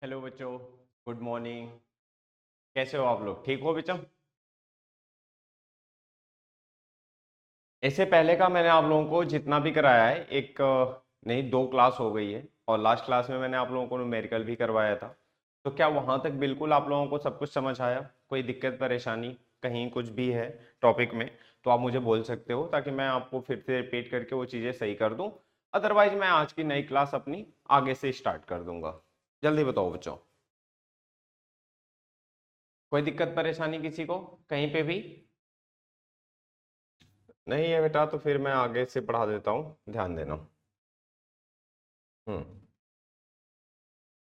Hello बच्चों, good morning. कैसे हो आप लोग? ठीक हो बच्चों? इससे पहले का मैंने आप लोगों को जितना भी कराया है, एक नहीं, दो क्लास हो गई है। और लास्ट क्लास में मैंने आप लोगों को न्यूमेरिकल भी करवाया था। तो क्या वहां तक बिल्कुल आप लोगों को सब कुछ समझ आया? कोई दिक्कत परेशानी कहीं कुछ भी है टॉपिक में तो आप मुझे बोल सकते हो, ताकि मैं आपको फिर से रिपीट करके वो चीज़ें सही कर दूं। अदरवाइज मैं आज की नई क्लास अपनी आगे से स्टार्ट कर दूंगा। जल्दी बताओ बच्चों, कोई दिक्कत परेशानी किसी को कहीं पे भी? नहीं है बेटा, तो फिर मैं आगे से पढ़ा देता हूँ, ध्यान देना। हम्म।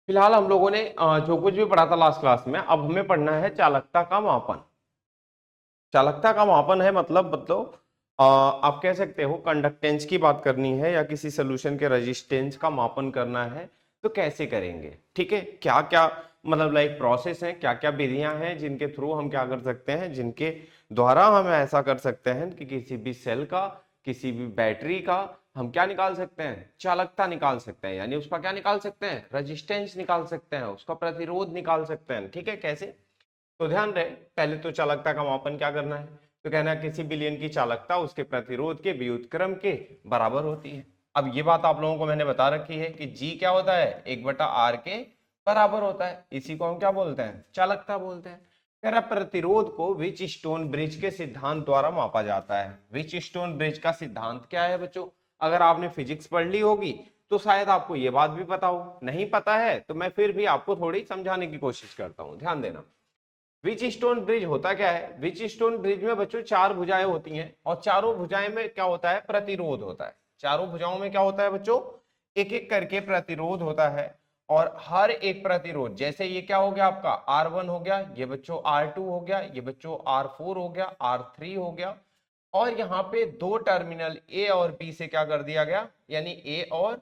फिलहाल हम लोगों ने जो कुछ भी पढ़ा था लास्ट क्लास में, अब हमें पढ़ना है चालकता का मापन। चालकता का मापन है मतलब आप कह सकते हो कंडक्टेंस की बात करनी है या किसी सोल्यूशन के रेजिस्टेंस का मापन करना है। तो कैसे करेंगे? ठीक है, क्या क्या मतलब लाइक प्रोसेस है, क्या क्या विधियां हैं जिनके थ्रू हम क्या कर सकते हैं, जिनके द्वारा हम ऐसा कर सकते हैं कि किसी भी सेल का, किसी भी बैटरी का हम क्या निकाल सकते हैं, चालकता निकाल सकते हैं। यानी उसका क्या निकाल सकते हैं, रेजिस्टेंस निकाल सकते हैं, उसका प्रतिरोध निकाल सकते हैं। ठीक है, कैसे? तो ध्यान रहे, पहले तो चालकता का मापन क्या करना है। तो कहना है किसी विलयन की चालकता उसके प्रतिरोध के व्युत्क्रम के बराबर होती है। अब ये बात आप लोगों को मैंने बता रखी है कि जी क्या होता है, 1/r के बराबर होता है। इसी को हम क्या बोलते हैं, चालकता बोलते हैं। कह रहा प्रतिरोध को विच स्टोन ब्रिज के सिद्धांत द्वारा मापा जाता है। विच स्टोन ब्रिज का सिद्धांत क्या है बच्चों? अगर आपने फिजिक्स पढ़ ली होगी तो शायद आपको ये बात भी पता हो, नहीं पता है तो मैं फिर भी आपको थोड़ी समझाने की कोशिश करता हूं, ध्यान देना। विच स्टोन ब्रिज होता क्या है? विच स्टोन ब्रिज में बच्चों चार भुजाएं होती हैं, और चारों भुजाएं में क्या होता है, प्रतिरोध होता है। चारों भुजाओं में क्या होता है बच्चों, एक एक करके प्रतिरोध होता है। और हर एक प्रतिरोध, जैसे ये क्या हो गया आपका R1 हो गया, ये बच्चों R2 हो गया, ये बच्चों R4 हो गया, R3 हो गया। और यहाँ पे दो टर्मिनल A और B से क्या कर दिया गया, यानी A और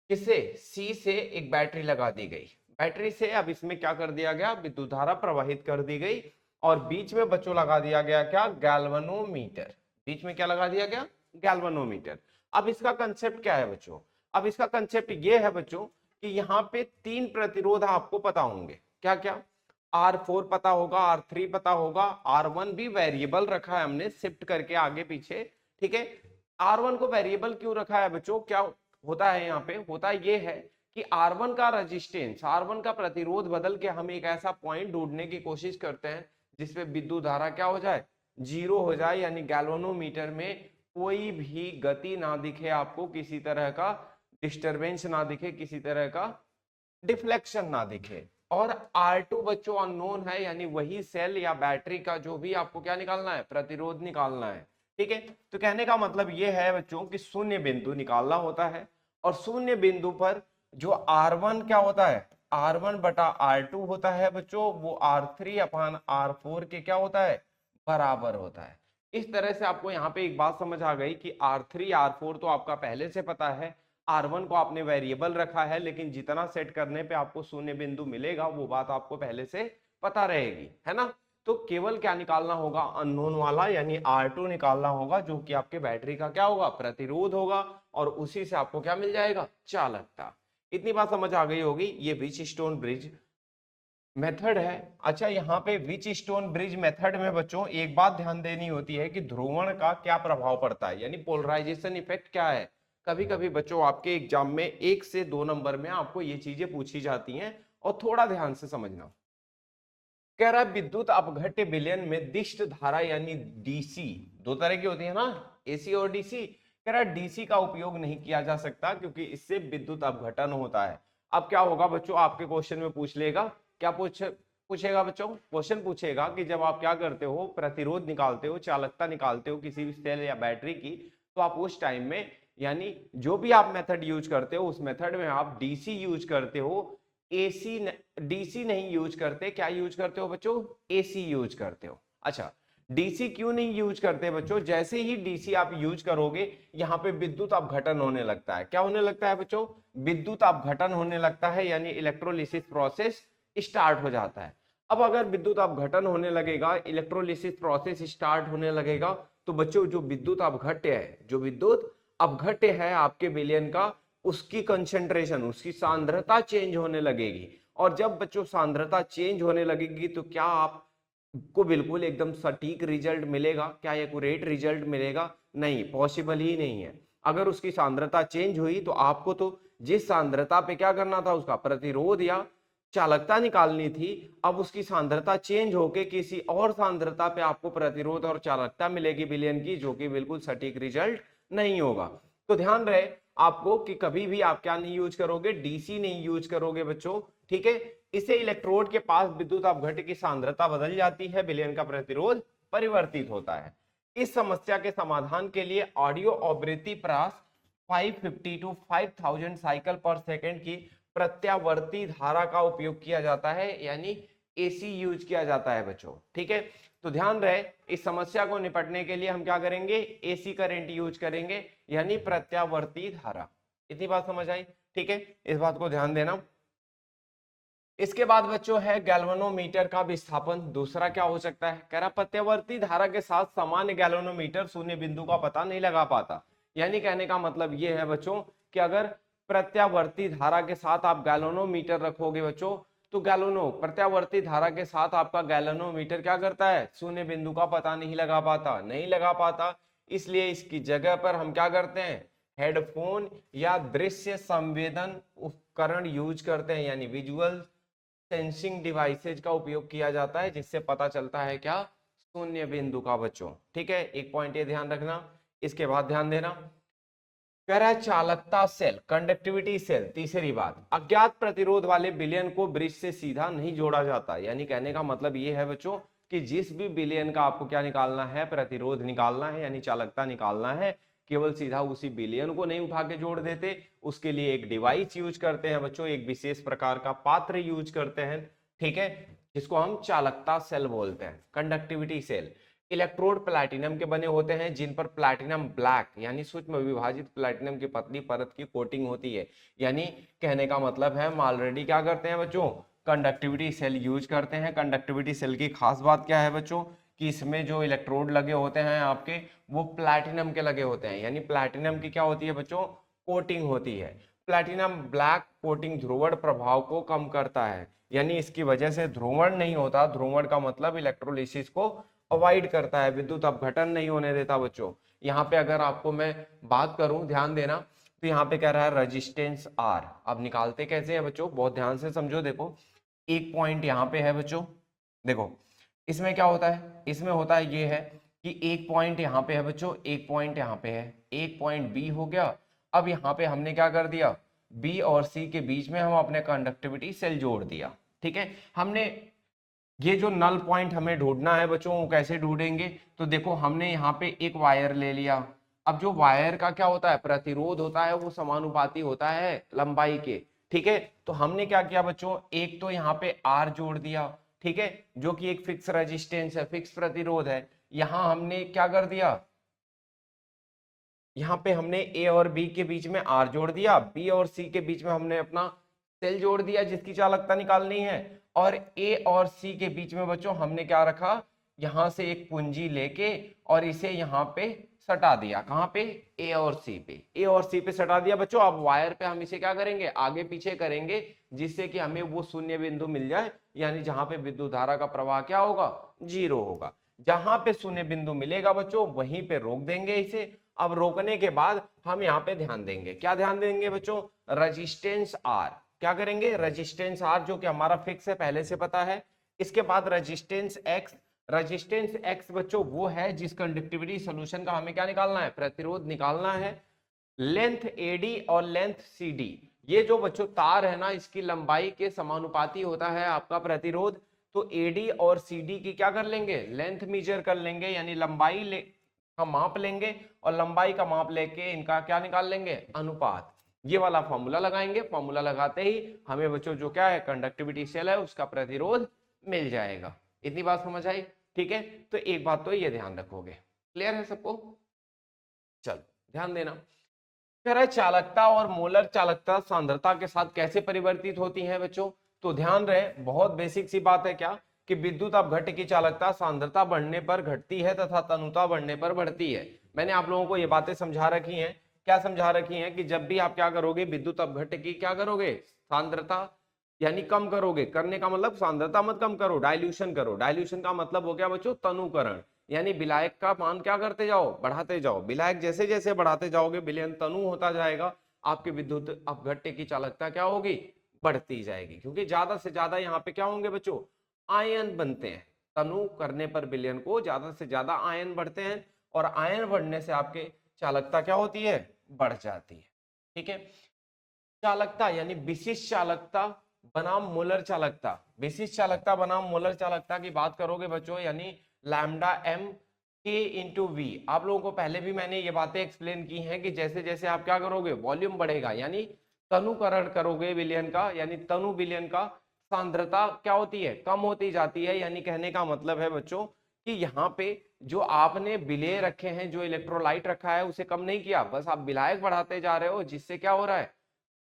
किसे, सी से एक बैटरी लगा दी गई। बैटरी से अब इसमें क्या कर दिया गया, विद्युत धारा प्रवाहित कर दी गई। और बीच में बच्चों लगा दिया गया क्या, गैल्वेनोमीटर। बीच में क्या लगा दिया गया, गैल्वेनोमीटर। अब इसका कंसेप्ट क्या है बच्चों? अब इसका कंसेप्ट ये है बच्चों कि यहाँ पे तीन प्रतिरोध आपको पता होंगे। क्या क्या? R4 पता होगा, R3 पता होगा, R1 भी वेरिएबल रखा है हमने शिफ्ट करके आगे पीछे। ठीक है, R1 को वेरिएबल क्यों रखा है बच्चों? क्या होता है यहाँ पे, होता ये है कि R1 का रेजिस्टेंस, R1 का प्रतिरोध बदल के हम एक ऐसा पॉइंट ढूंढने की कोशिश करते हैं जिसपे विद्युत धारा क्या हो जाए, जीरो हो जाए। यानी गैल्वेनोमीटर में कोई भी गति ना दिखे आपको, किसी तरह का डिस्टरबेंस ना दिखे, किसी तरह का डिफ्लेक्शन ना दिखे। और R2 बच्चों अननोन है, यानी वही सेल या बैटरी का जो भी आपको क्या निकालना है, प्रतिरोध निकालना है। ठीक है, तो कहने का मतलब यह है बच्चों कि शून्य बिंदु निकालना होता है। और शून्य बिंदु पर जो R1 क्या होता है, R1/R2 होता है बच्चों, वो R3/R4 के क्या होता है, बराबर होता है। इस तरह से आपको यहाँ पे एक बात समझ आ गई कि R3 R4 तो आपका पहले से पता है, R1 को आपने वेरिएबल रखा है, लेकिन जितना सेट करने पे आपको शून्य बिंदु मिलेगा वो बात आपको पहले से पता रहेगी, है ना। तो केवल क्या निकालना होगा, अननोन वाला, यानी R2 निकालना होगा, जो कि आपके बैटरी का क्या होगा, प्रतिरोध होगा। और उसी से आपको क्या मिल जाएगा, चालकता। इतनी बात समझ आ गई होगी। ये विच स्टोन ब्रिज मेथड है। अच्छा, यहाँ पे विच स्टोन ब्रिज मेथड में बच्चों एक बात ध्यान देनी होती है कि ध्रुवण का क्या प्रभाव पड़ता है, यानी पोलराइजेशन इफेक्ट क्या है। कभी कभी बच्चों आपके एग्जाम में 1 से 2 नंबर में आपको ये चीजें पूछी जाती हैं, और थोड़ा ध्यान से समझना। कह रहा है विद्युत अपघट्य विलयन में दिष्ट धारा यानी डीसी, दो तरह की होती है ना, एसी और डीसी। कह रहा है डीसी का उपयोग नहीं किया जा सकता क्योंकि इससे विद्युत अपघटन होता है। अब क्या होगा बच्चों, आपके क्वेश्चन में पूछ लेगा, क्या पूछेगा बच्चों, क्वेश्चन पूछेगा कि जब आप क्या करते हो, प्रतिरोध निकालते हो, चालकता निकालते हो किसी भी सेल या बैटरी की, तो आप उस टाइम में, यानी जो भी आप मेथड यूज करते हो उस मेथड में आप डीसी यूज करते हो, एसी डीसी नहीं यूज करते। क्या यूज करते हो बच्चों, एसी यूज करते हो। अच्छा, डीसी क्यों नहीं यूज करते बच्चों? जैसे ही डीसी आप यूज करोगे, यहाँ पे विद्युत अपघटन होने लगता है। क्या होने लगता है बच्चों, विद्युत अपघटन होने लगता है, यानी इलेक्ट्रोलिसिस प्रोसेस स्टार्ट हो जाता है। अब अगर विद्युत अपघटन होने लगेगा, इलेक्ट्रोलिसिस प्रोसेस स्टार्ट होने लगेगा, तो बच्चों जो विद्युत अपघट्य है, जो विद्युत अपघट्य है आपके विलयन का, उसकी कंसेंट्रेशन, उसकी सांद्रता चेंज होने लगेगी। और जब बच्चों सांद्रता चेंज होने लगेगी तो क्या आपको बिल्कुल एकदम सटीक रिजल्ट मिलेगा, क्या एक्यूरेट रिजल्ट मिलेगा? नहीं, पॉसिबल ही नहीं है। अगर उसकी सांद्रता चेंज हुई तो आपको तो जिस सांद्रता पे क्या करना था, उसका प्रतिरोध या चालकता निकालनी थी, अब उसकी सांद्रता चेंज होके किसी और सांद्रता पे आपको प्रतिरोध और चालकता मिलेगी विलयन की, जो कि बिल्कुल सटीक रिजल्ट नहीं होगा। तो ध्यान रहे आपको कि कभी भी आप क्या नहीं यूज करोगे, डीसी नहीं यूज करोगे बच्चों, ठीक है। इसे इलेक्ट्रोड के पास विद्युत अपघट्य की सांद्रता बदल जाती है, विलयन का प्रतिरोध परिवर्तित होता है। इस समस्या के समाधान के लिए ऑडियो आवृत्ति प्रास 550 टू 5000 साइकिल पर सेकंड की प्रत्यावर्ती धारा का उपयोग किया जाता है, यानी एसी यूज किया जाता है बच्चों, ठीक है। तो ध्यान रहे इस समस्या को निपटने के लिए हम क्या करेंगे, एसी करंट यूज करेंगे, यानी प्रत्यावर्ती धारा। इतनी बात समझ आई, ठीक है, इस बात को ध्यान देना। इसके बाद बच्चों है गैल्वेनोमीटर का विस्थापन। दूसरा क्या हो सकता है, कह रहा प्रत्यावर्ती धारा के साथ सामान्य गैल्वेनोमीटर शून्य बिंदु का पता नहीं लगा पाता। यानी कहने का मतलब ये है बच्चों कि अगर प्रत्यावर्ती धारा के साथ आप गैल्वेनोमीटर रखोगे बच्चों, तो प्रत्यावर्ती धारा के साथ आपका गैल्वेनोमीटर क्या करता है, शून्य बिंदु का पता नहीं लगा पाता। इसलिए इसकी जगह पर हम क्या करते हैं, हेडफोन या दृश्य संवेदन उपकरण यूज करते हैं, यानी विजुअल सेंसिंग डिवाइसेज का उपयोग किया जाता है, जिससे पता चलता है क्या, शून्य बिंदु का बच्चों, ठीक है। एक पॉइंट ये ध्यान रखना। इसके बाद ध्यान देना, कह रहा है चालकता सेल, कंडक्टिविटी सेल। तीसरी बात, अज्ञात प्रतिरोध वाले विलयन को ब्रिज से सीधा नहीं जोड़ा जाता। यानी कहने का मतलब ये है बच्चों कि जिस भी विलयन का आपको क्या निकालना है, प्रतिरोध निकालना है, यानी चालकता निकालना है, केवल सीधा उसी विलयन को नहीं उठा के जोड़ देते, उसके लिए एक डिवाइस यूज करते हैं बच्चों, एक विशेष प्रकार का पात्र यूज करते हैं, ठीक है, जिसको हम चालकता सेल बोलते हैं, कंडक्टिविटी सेल। इलेक्ट्रोड प्लैटिनम के बने होते हैं, जिन पर प्लैटिनम ब्लैक यानी सूक्ष्म विभाजित प्लैटिनम की पतली परत की कोटिंग होती है। यानी कहने का मतलब है हम ऑलरेडी क्या करते हैं बच्चों, कंडक्टिविटी सेल यूज करते हैं। कंडक्टिविटी सेल की खास बात क्या है बच्चों, कि इसमें जो इलेक्ट्रोड लगे होते हैं आपके, वो प्लैटिनम के लगे होते हैं। यानी प्लैटिनम की क्या होती है बच्चों, कोटिंग होती है। प्लैटिनम ब्लैक कोटिंग ध्रुवण प्रभाव को कम करता है, यानी इसकी वजह से ध्रुवण नहीं होता। ध्रुवण का मतलब इलेक्ट्रोलिसिस को अवॉइड करता है, विद्युत अपघटन नहीं होने देता बच्चों। यहाँ पे अगर आपको मैं बात करूं, ध्यान देना, तो यहाँ पे कह रहा है रेजिस्टेंस आर। अब निकालते कैसे है बच्चों, बहुत ध्यान से समझो। देखो एक पॉइंट यहाँ पे है बच्चों, देखो इसमें क्या होता है, इसमें होता है ये है कि एक पॉइंट यहाँ पे है बच्चों, एक पॉइंट यहाँ पे है, एक पॉइंट बी हो गया। अब यहाँ पे हमने क्या कर दिया, बी और सी के बीच में हम अपने कंडक्टिविटी सेल जोड़ दिया, ठीक है। हमने ये जो नल पॉइंट हमें ढूंढना है बच्चों, वो कैसे ढूंढेंगे, तो देखो हमने यहाँ पे एक वायर ले लिया। अब जो वायर का क्या होता है, प्रतिरोध होता है, वो समानुपाती होता है लंबाई के, ठीक है। तो हमने क्या किया बच्चों, एक तो यहाँ पे आर जोड़ दिया, ठीक है, जो कि एक फिक्स रेजिस्टेंस है, फिक्स प्रतिरोध है। यहां हमने क्या कर दिया, यहाँ पे हमने ए और बी के बीच में आर जोड़ दिया, बी और सी के बीच में हमने अपना सेल जोड़ दिया जिसकी चालकता निकालनी है, और ए और सी के बीच में बच्चों हमने क्या रखा, यहां से एक पूंजी लेके और इसे यहाँ पे सटा दिया। कहाँ पे, ए और सी पे, ए और सी पे सटा दिया बच्चों। अब वायर पे हम इसे क्या करेंगे, आगे पीछे करेंगे, जिससे कि हमें वो शून्य बिंदु मिल जाए, यानी जहां पे विद्युत धारा का प्रवाह क्या होगा, जीरो होगा। जहां पे शून्य बिंदु मिलेगा बच्चों, वहीं पे रोक देंगे इसे। अब रोकने के बाद हम यहाँ पे ध्यान देंगे, क्या ध्यान देंगे बच्चों, रेजिस्टेंस आर। क्या करेंगे, रेजिस्टेंस आर, जो कि हमारा फिक्स है, पहले से पता है। इसके बाद रेजिस्टेंस एक्स। रेजिस्टेंस एक्स बच्चों वो है जिस कंडक्टिविटी सोल्यूशन का हमें क्या निकालना है, प्रतिरोध निकालना है। लेंथ एडी और लेंथ सीडी, ये जो बच्चों तार है ना, इसकी लंबाई के समानुपाती होता है आपका प्रतिरोध। तो एडी और सीडी की क्या कर लेंगे, लेंथ मेजर कर लेंगे, यानी लंबाई का माप लेंगे, और लंबाई का माप लेके इनका क्या निकाल लेंगे, अनुपात। ये वाला फॉर्मूला लगाएंगे। फॉर्मूला लगाते ही हमें बच्चों जो क्या है, कंडक्टिविटी सेल है, उसका प्रतिरोध मिल जाएगा। इतनी बात समझ आई, ठीक है। तो एक बात तो ये ध्यान रखोगे, क्लियर है सबको। चलो ध्यान देना, कह रहा है चालकता और मोलर चालकता सांद्रता के साथ कैसे परिवर्तित होती है बच्चों। तो ध्यान रहे, बहुत बेसिक सी बात है क्या, कि विद्युत अपघट्य की चालकता सांद्रता बढ़ने पर घटती है तथा तनुता बढ़ने पर बढ़ती है। मैंने आप लोगों को ये बातें समझा रखी हैं। क्या समझा रखी हैं, कि जब भी आप क्या करोगे, विद्युत अपघट्य की क्या करोगे, सांद्रता यानी कम करोगे, करने का मतलब सांद्रता मत कम करो, डाइल्यूशन करो। डाइल्यूशन का मतलब हो गया बच्चों तनुकरण, यानी विलायक का मान क्या करते जाओ, बढ़ाते जाओ। विलायक जैसे जैसे बढ़ाते जाओगे विलयन तनु होता जाएगा, आपके विद्युत अपघट्य की चालकता क्या होगी, बढ़ती जाएगी। क्योंकि ज्यादा से ज्यादा यहाँ पे क्या होंगे बच्चों, आयन बनते हैं। तनु करने पर विलयन को ज्यादा से ज्यादा आयन बढ़ते हैं, और आयन बढ़ने से आपके चालकता क्या होती है, बढ़ जाती है। ठीक है। चालकता यानी विशिष्ट चालकता बनाम मोलर चालकता। विशिष्ट चालकता बनाम मोलर चालकता की बात करोगे बच्चों, यानी लैम्डा एम के इंटू वी। आप लोगों को पहले भी मैंने ये बातें एक्सप्लेन की हैं कि जैसे जैसे आप क्या करोगे, वॉल्यूम बढ़ेगा, यानी तनुकरण करोगे विलयन का, यानी तनु विलयन का, सांद्रता क्या होती है, कम होती जाती है। यानी कहने का मतलब है बच्चों कि यहाँ पे जो आपने विलेय रखे हैं, जो इलेक्ट्रोलाइट रखा है उसे कम नहीं किया, बस आप विलायक बढ़ाते जा रहे हो, जिससे क्या हो रहा है,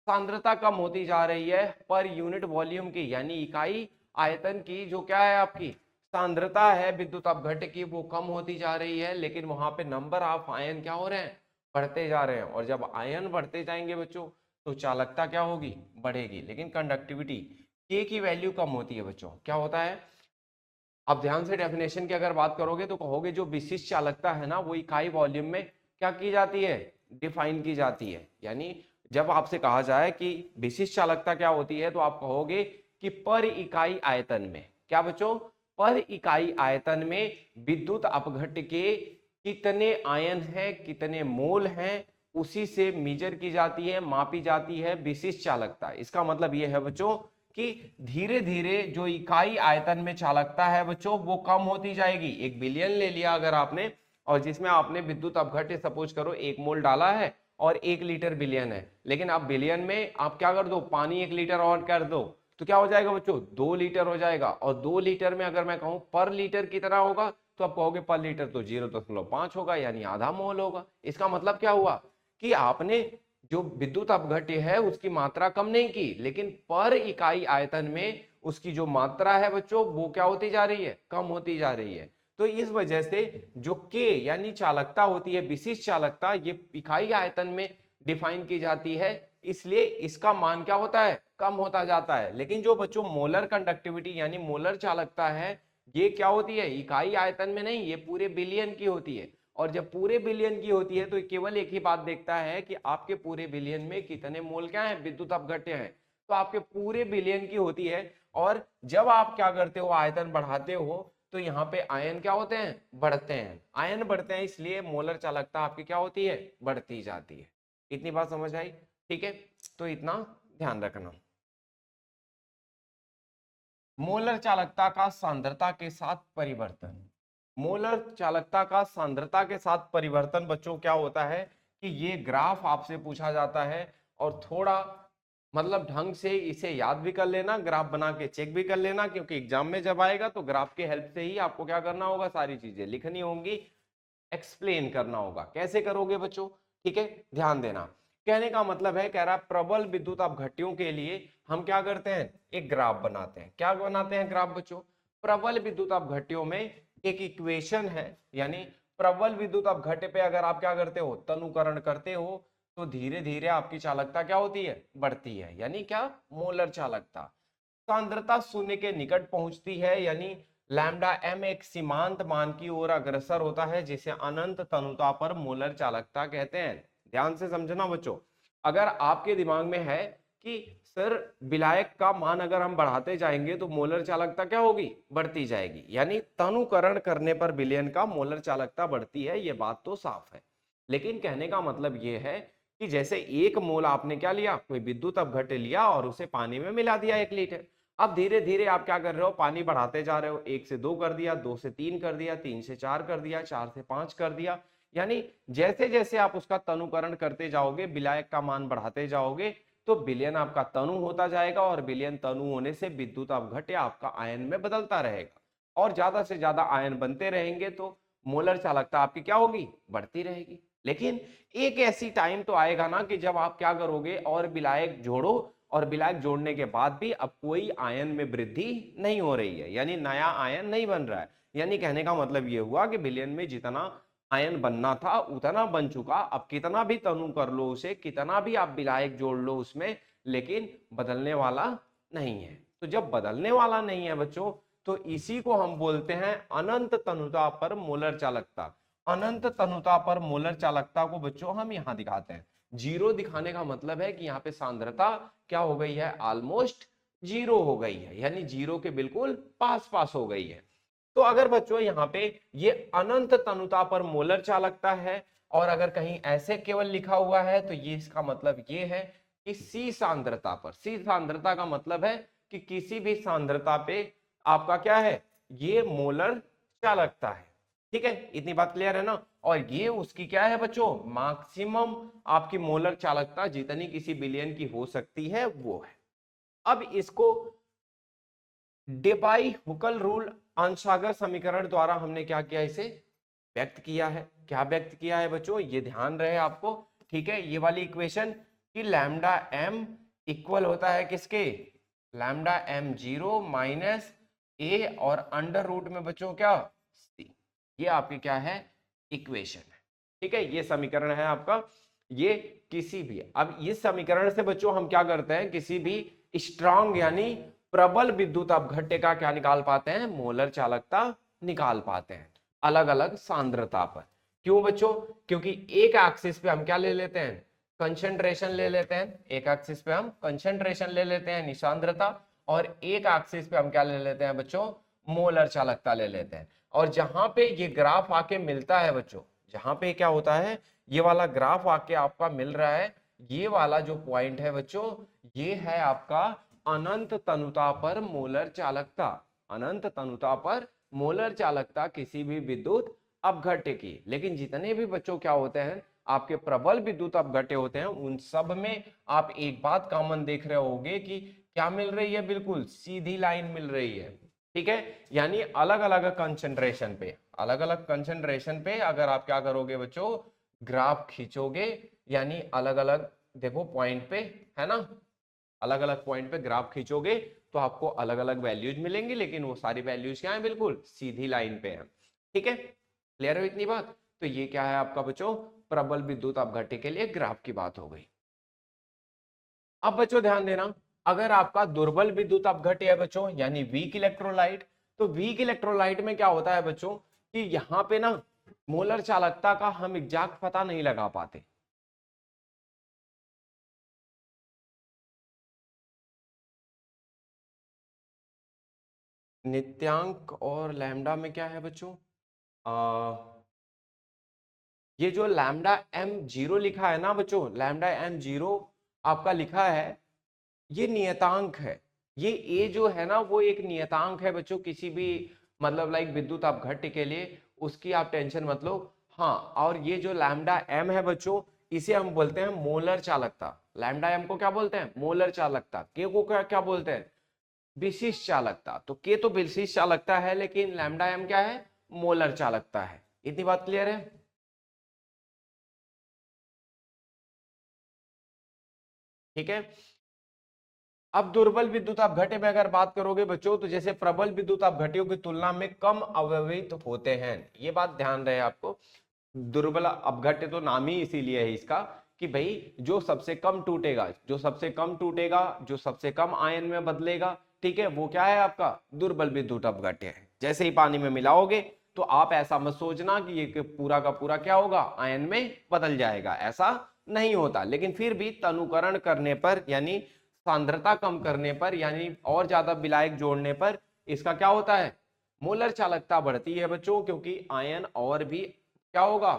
सांद्रता कम होती जा रही है पर यूनिट वॉल्यूम की, यानी इकाई आयतन की जो क्या है आपकी सांद्रता है विद्युत अपघट्य की, वो कम होती जा रही है। लेकिन वहां पे नंबर ऑफ आयन क्या हो रहे हैं, बढ़ते जा रहे हैं। और जब आयन बढ़ते जाएंगे बच्चों तो चालकता क्या होगी, बढ़ेगी। लेकिन कंडक्टिविटी के की वैल्यू कम होती है बच्चों। क्या होता है, अब ध्यान से डेफिनेशन की अगर बात करोगे तो कहोगे जो विशिष्ट चालकता है ना, वो इकाई वॉल्यूम में क्या की जाती है, डिफाइन की जाती है। यानी जब आपसे कहा जाए कि विशिष्ट चालकता क्या होती है, तो आप कहोगे कि पर इकाई आयतन में, क्या बच्चों, पर इकाई आयतन में विद्युत अपघट्य के कितने आयन हैं, कितने मोल हैं, उसी से मीजर की जाती है, मापी जाती है विशिष्ट चालकता। इसका मतलब यह है बच्चों कि धीरे धीरे जो इकाई आयतन में चालकता है बच्चों वो कम होती जाएगी। एक बिलियन ले लिया अगर आपने, और जिसमें आपने विद्युत अपघट्य सपोज करो 1 मोल डाला है और 1 लीटर बिलियन है, लेकिन अब बिलियन में आप क्या कर दो, पानी 1 लीटर और कर दो, तो क्या हो जाएगा बच्चों, 2 लीटर हो जाएगा। और 2 लीटर में अगर मैं कहूं पर लीटर कितना होगा, तो आप कहोगे पर लीटर तो 0.5 होगा, यानी आधा मोल होगा। इसका मतलब क्या हुआ कि आपने जो विद्युत अपघट्य है उसकी मात्रा कम नहीं की, लेकिन पर इकाई आयतन में उसकी जो मात्रा है बच्चों वो क्या होती जा रही है, कम होती जा रही है। तो इस वजह से जो के यानी चालकता होती है, विशिष्ट चालकता, ये इकाई आयतन में डिफाइन की जाती है, इसलिए इसका मान क्या होता है, कम होता जाता है। लेकिन जो बच्चों मोलर कंडक्टिविटी यानी मोलर चालकता है, ये क्या होती है, इकाई आयतन में नहीं, ये पूरे बिलियन की होती है। और जब पूरे बिलियन की होती है तो केवल एक ही बात देखता है कि आपके पूरे बिलियन में कितने मोल क्या है, विद्युत अपघट्य है। तो आपके पूरे बिलियन की होती है। और जब आप क्या करते हो, आयतन बढ़ाते हो, तो यहाँ पे आयन क्या होते हैं, बढ़ते हैं। आयन बढ़ते हैं, इसलिए मोलर चालकता आपकी क्या होती है, बढ़ती जाती है। इतनी बात समझ आई, ठीक है। तो इतना ध्यान रखना। मोलर चालकता का सांद्रता के साथ परिवर्तन। मोलर चालकता का सांद्रता के साथ परिवर्तन बच्चों क्या होता है कि ये ग्राफ आपसे पूछा जाता है, और थोड़ा मतलब ढंग से इसे याद भी कर लेना, ग्राफ बना के चेक भी कर लेना, क्योंकि एग्जाम में जब आएगा तो ग्राफ के हेल्प से ही आपको क्या करना होगा, सारी चीजें लिखनी होंगी, एक्सप्लेन करना होगा। कैसे करोगे बच्चों, ठीक है, ध्यान देना। कहने का मतलब है, कह रहा प्रबल विद्युत अपघट्यों के लिए हम क्या करते हैं, एक ग्राफ बनाते हैं। क्या बनाते हैं ग्राफ बच्चों, प्रबल विद्युत अपघट्यों में एक इक्वेशन है, यानी प्रबल विद्युत अपघट्य पे अगर आप क्या करते हो, तनुकरण करते हो, तो धीरे धीरे आपकी चालकता क्या होती है, बढ़ती है। यानी क्या, मोलर चालकता। सांद्रता शून्य के निकट पहुंचती है, यानी लैम्डा एम एक सीमांत मान की ओर अग्रसर होता है, जिसे अनंत तनुता पर मोलर चालकता कहते हैं। ध्यान से समझना बच्चों, अगर आपके दिमाग में है कि सर विलायक का मान अगर हम बढ़ाते जाएंगे तो मोलर चालकता क्या होगी, बढ़ती जाएगी, यानी तनुकरण करने पर विलयन का मोलर चालकता बढ़ती है, ये बात तो साफ है। लेकिन कहने का मतलब ये है कि जैसे 1 मोल आपने क्या लिया, कोई विद्युत अपघट्य लिया और उसे पानी में मिला दिया 1 लीटर। अब धीरे धीरे आप क्या कर रहे हो, पानी बढ़ाते जा रहे हो, 1 से 2 कर दिया, 2 से 3 कर दिया, 3 से 4 कर दिया, 4 से 5 कर दिया। यानी जैसे जैसे आप उसका तनुकरण करते जाओगे, विलायक का मान बढ़ाते जाओगे, तो विलयन आपका तनु होता जाएगा, और विलयन तनु होने से विद्युत अपघट्य आपका आयन में बदलता रहेगा, और ज्यादा से ज्यादा आयन बनते रहेंगे तो मोलर चालकता आपकी क्या होगी, बढ़ती रहेगी। लेकिन एक ऐसी टाइम तो आएगा ना कि जब आप क्या करोगे, और विलायक जोड़ो, और विलायक जोड़ने के बाद भी अब कोई आयन में वृद्धि नहीं हो रही है, यानी नया आयन नहीं बन रहा है। यानी कहने का मतलब ये हुआ कि विलयन में जितना आयन बनना था उतना बन चुका, अब कितना भी तनु कर लो उसे, कितना भी आप विलायक जोड़ लो उसमें, लेकिन बदलने वाला नहीं है। तो जब बदलने वाला नहीं है बच्चों, तो इसी को हम बोलते हैं अनंत तनुता पर मोलर चालकता। अनंत तनुता पर मोलर चालकता को बच्चों हम यहां दिखाते हैं। जीरो दिखाने का मतलब है कि यहाँ पे सांद्रता क्या हो गई है, ऑलमोस्ट जीरो हो गई है, यानी जीरो के बिल्कुल पास पास हो गई है। तो अगर बच्चों यहाँ पे ये अनंत तनुता पर मोलर चालकता है, और अगर कहीं ऐसे केवल लिखा हुआ है तो ये इसका मतलब ये है कि सी सांद्रता पर, सी सांद्रता का मतलब है कि किसी भी सांद्रता पे आपका क्या है, ये मोलर चालकता है। ठीक है, इतनी बात क्लियर है ना। और ये उसकी क्या है बच्चों, मैक्सिमम आपकी मोलर चालकता जितनी किसी बिलियन की हो सकती है वो है। अब इसको डेबाई हुकल रूल अंशागर समीकरण द्वारा हमने क्या किया, इसे व्यक्त किया है। क्या व्यक्त किया है बच्चों, ये ध्यान रहे आपको। ठीक है, ये वाली इक्वेशन कि लैम्डा एम इक्वल होता है किसके, लैम्डा एम जीरो माइनस ए और अंडर रूट में बच्चों क्या सी, ये आपकी क्या है इक्वेशन है। ठीक है, ये समीकरण है आपका। ये किसी भी, अब इस समीकरण से बच्चों हम क्या करते हैं, किसी भी स्ट्रांग यानी प्रबल विद्युत अपघट्य का क्या निकाल पाते हैं, मोलर चालकता निकाल पाते हैं अलग अलग सांद्रता पर। क्यों बच्चों, क्योंकि एक एक्सिस पे हम क्या ले लेते हैं, कंसंट्रेशन ले लेते हैं, एक एक्सिस पे हम कंसंट्रेशन ले लेते हैं निसांद्रता, और एक एक्सिस पे हम क्या ले लेते हैं बच्चों, मोलर चालकता ले लेते हैं। और जहां पे ये ग्राफ आके मिलता है बच्चों, जहां पे क्या होता है, ये वाला ग्राफ आके आपका मिल रहा है, ये वाला जो पॉइंट है बच्चों, ये है आपका अनंत तनुता पर मोलर चालकता। अनंत तनुता पर मोलर चालकता किसी भी विद्युत अपघट्य की। लेकिन जितने भी बच्चों क्या होते हैं आपके प्रबल विद्युत अपघट्य होते हैं, उन सब में आप एक बात कॉमन देख रहे होंगे कि क्या मिल रही है, बिल्कुल सीधी लाइन मिल रही है। ठीक है, यानी अलग अलग कंसंट्रेशन पे, अलग अलग कंसंट्रेशन पे अगर आप क्या करोगे बच्चों, ग्राफ खींचोगे, यानी अलग अलग देखो पॉइंट पे, है ना, अलग अलग पॉइंट पे ग्राफ खींचोगे तो आपको अलग अलग वैल्यूज मिलेंगी, लेकिन वो सारी वैल्यूज क्या है, बिल्कुल सीधी लाइन पे है। ठीक है, क्लियर है इतनी बात। तो ये क्या है आपका बच्चों, प्रबल विद्युत अपघट्य के लिए ग्राफ की बात हो गई। अब बच्चों ध्यान देना, अगर आपका दुर्बल विद्युत अपघट्य है बच्चों, यानी वीक इलेक्ट्रोलाइट, तो वीक इलेक्ट्रोलाइट में क्या होता है बच्चों कि यहाँ पे ना मोलर चालकता का हम एग्जैक्ट पता नहीं लगा पाते। नित्यांक और लैम्डा में क्या है बच्चों, ये जो लैम्डा एम जीरो लिखा है ना बच्चों, लैम्डा एम जीरो आपका लिखा है, ये नियतांक है। ये ए जो है ना वो एक नियतांक है बच्चों, किसी भी मतलब लाइक विद्युत अपघट्य के लिए, उसकी आप टेंशन मत लो। हाँ, और ये जो लैम्डा एम है बच्चों, इसे हम बोलते हैं मोलर चालकता। लैम्डा एम को क्या बोलते हैं, मोलर चालकता। के को क्या क्या बोलते हैं, विशिष्ट चालकता। तो के तो विशिष्ट चालकता है, लेकिन लैम्डा एम क्या है, मोलर चालकता है। इतनी बात क्लियर है। ठीक है, अब दुर्बल विद्युत अपघट्य में अगर बात करोगे बच्चों, तो जैसे प्रबल विद्युत अपघट्यों की तुलना में कम अवयवित होते हैं, ये बात ध्यान रहे आपको। दुर्बल अपघट्य तो नाम ही इसीलिए है इसका कि भाई जो सबसे कम टूटेगा, जो सबसे कम टूटेगा, जो सबसे कम आयन में बदलेगा, ठीक है, वो क्या है आपका दुर्बल विद्युत अपघट्य है। जैसे ही पानी में मिलाओगे तो आप ऐसा मत सोचना कि ये पूरा का पूरा क्या होगा, आयन में बदल जाएगा, ऐसा नहीं होता। लेकिन फिर भी तनुकरण करने पर, यानी सांद्रता कम करने पर, यानी और ज्यादा विलायक जोड़ने पर इसका क्या होता है, मोलर चालकता बढ़ती है बच्चों, क्योंकि आयन और भी क्या होगा,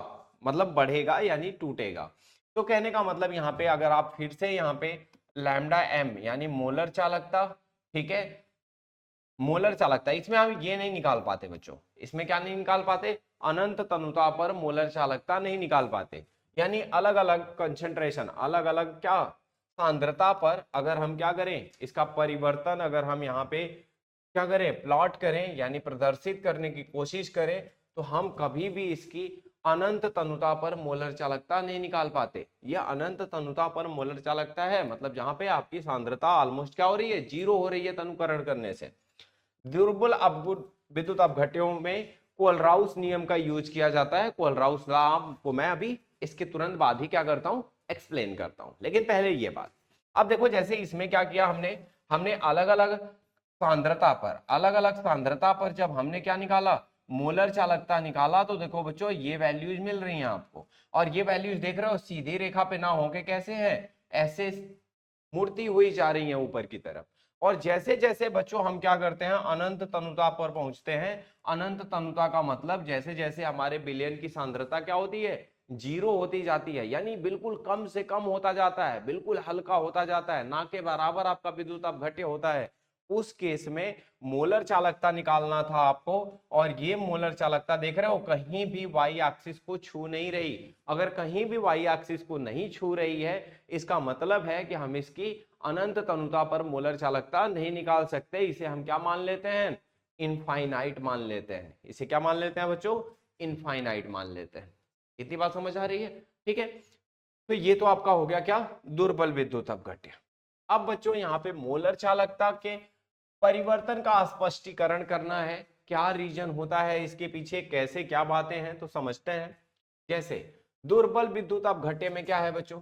मतलब बढ़ेगा यानी टूटेगा। तो कहने का मतलब यहाँ पे अगर आप फिर से यहाँ पे लैम्डा एम यानी मोलर चालकता, ठीक है, मोलर चालकता, इसमें हम ये नहीं निकाल पाते बच्चों, इसमें क्या नहीं निकाल पाते, अनंत तनुता पर मोलर चालकता नहीं निकाल पाते। यानी अलग अलग कंसंट्रेशन, अलग अलग क्या सांद्रता पर अगर हम क्या करें, इसका परिवर्तन अगर हम यहाँ पे क्या करें, प्लॉट करें, यानी प्रदर्शित करने की कोशिश करें, तो हम कभी भी इसकी अनंत तनुता पर मोलर चालकता नहीं निकाल पाते। यह अनंत तनुता पर मोलर चालकता है, मतलब जहां पे आपकी सांद्रता ऑलमोस्ट क्या हो रही है, जीरो हो रही है तनुकरण करने से। दुर्बल विद्युत अपघट्यों में कोलराउस नियम का यूज किया जाता है। कोलराउस लॉ को मैं अभी इसके तुरंत बाद ही क्या करता हूं, एक्सप्लेन करता हूं, लेकिन पहले ये बात। अब देखो जैसे इसमें क्या किया हमने, हमने अलग अलग सांद्रता पर जब हमने क्या निकाला, मोलर चालकता निकाला, तो देखो बच्चों ये वैल्यूज मिल रही हैं आपको, और ये वैल्यूज देख रहे हो सीधी रेखा पे ना होके कैसे है, ऐसे मुड़ती हुई जा रही है ऊपर की तरफ। और जैसे जैसे बच्चों हम क्या करते हैं, अनंत तनुता पर पहुंचते हैं। अनंत तनुता का मतलब जैसे जैसे हमारे विलयन की सांद्रता क्या होती है, जीरो होती जाती है, यानी बिल्कुल कम से कम होता जाता है, बिल्कुल हल्का होता जाता है, ना के बराबर आपका विद्युत अपघट्य होता है, उस केस में मोलर चालकता निकालना था आपको। और ये मोलर चालकता देख रहे हो कहीं भी वाई एक्सिस को छू नहीं रही। अगर कहीं भी वाई एक्सिस को नहीं छू रही है, इसका मतलब है कि हम इसकी अनंत तनुता पर मोलर चालकता नहीं निकाल सकते। इसे हम क्या मान लेते हैं, इनफाइनाइट मान लेते हैं। इसे क्या मान लेते हैं बच्चों, इनफाइनाइट मान लेते हैं। इतनी बात समझ आ रही है, ठीक है। तो ये तो आपका हो गया क्या, दुर्बल विद्युत अपघट्य। अब बच्चों यहाँ पे मोलर चालकता के परिवर्तन का स्पष्टीकरण करना है, क्या रीजन होता है इसके पीछे, कैसे क्या बातें हैं, तो समझते हैं। जैसे दुर्बल विद्युत अपघट्य में क्या है बच्चों,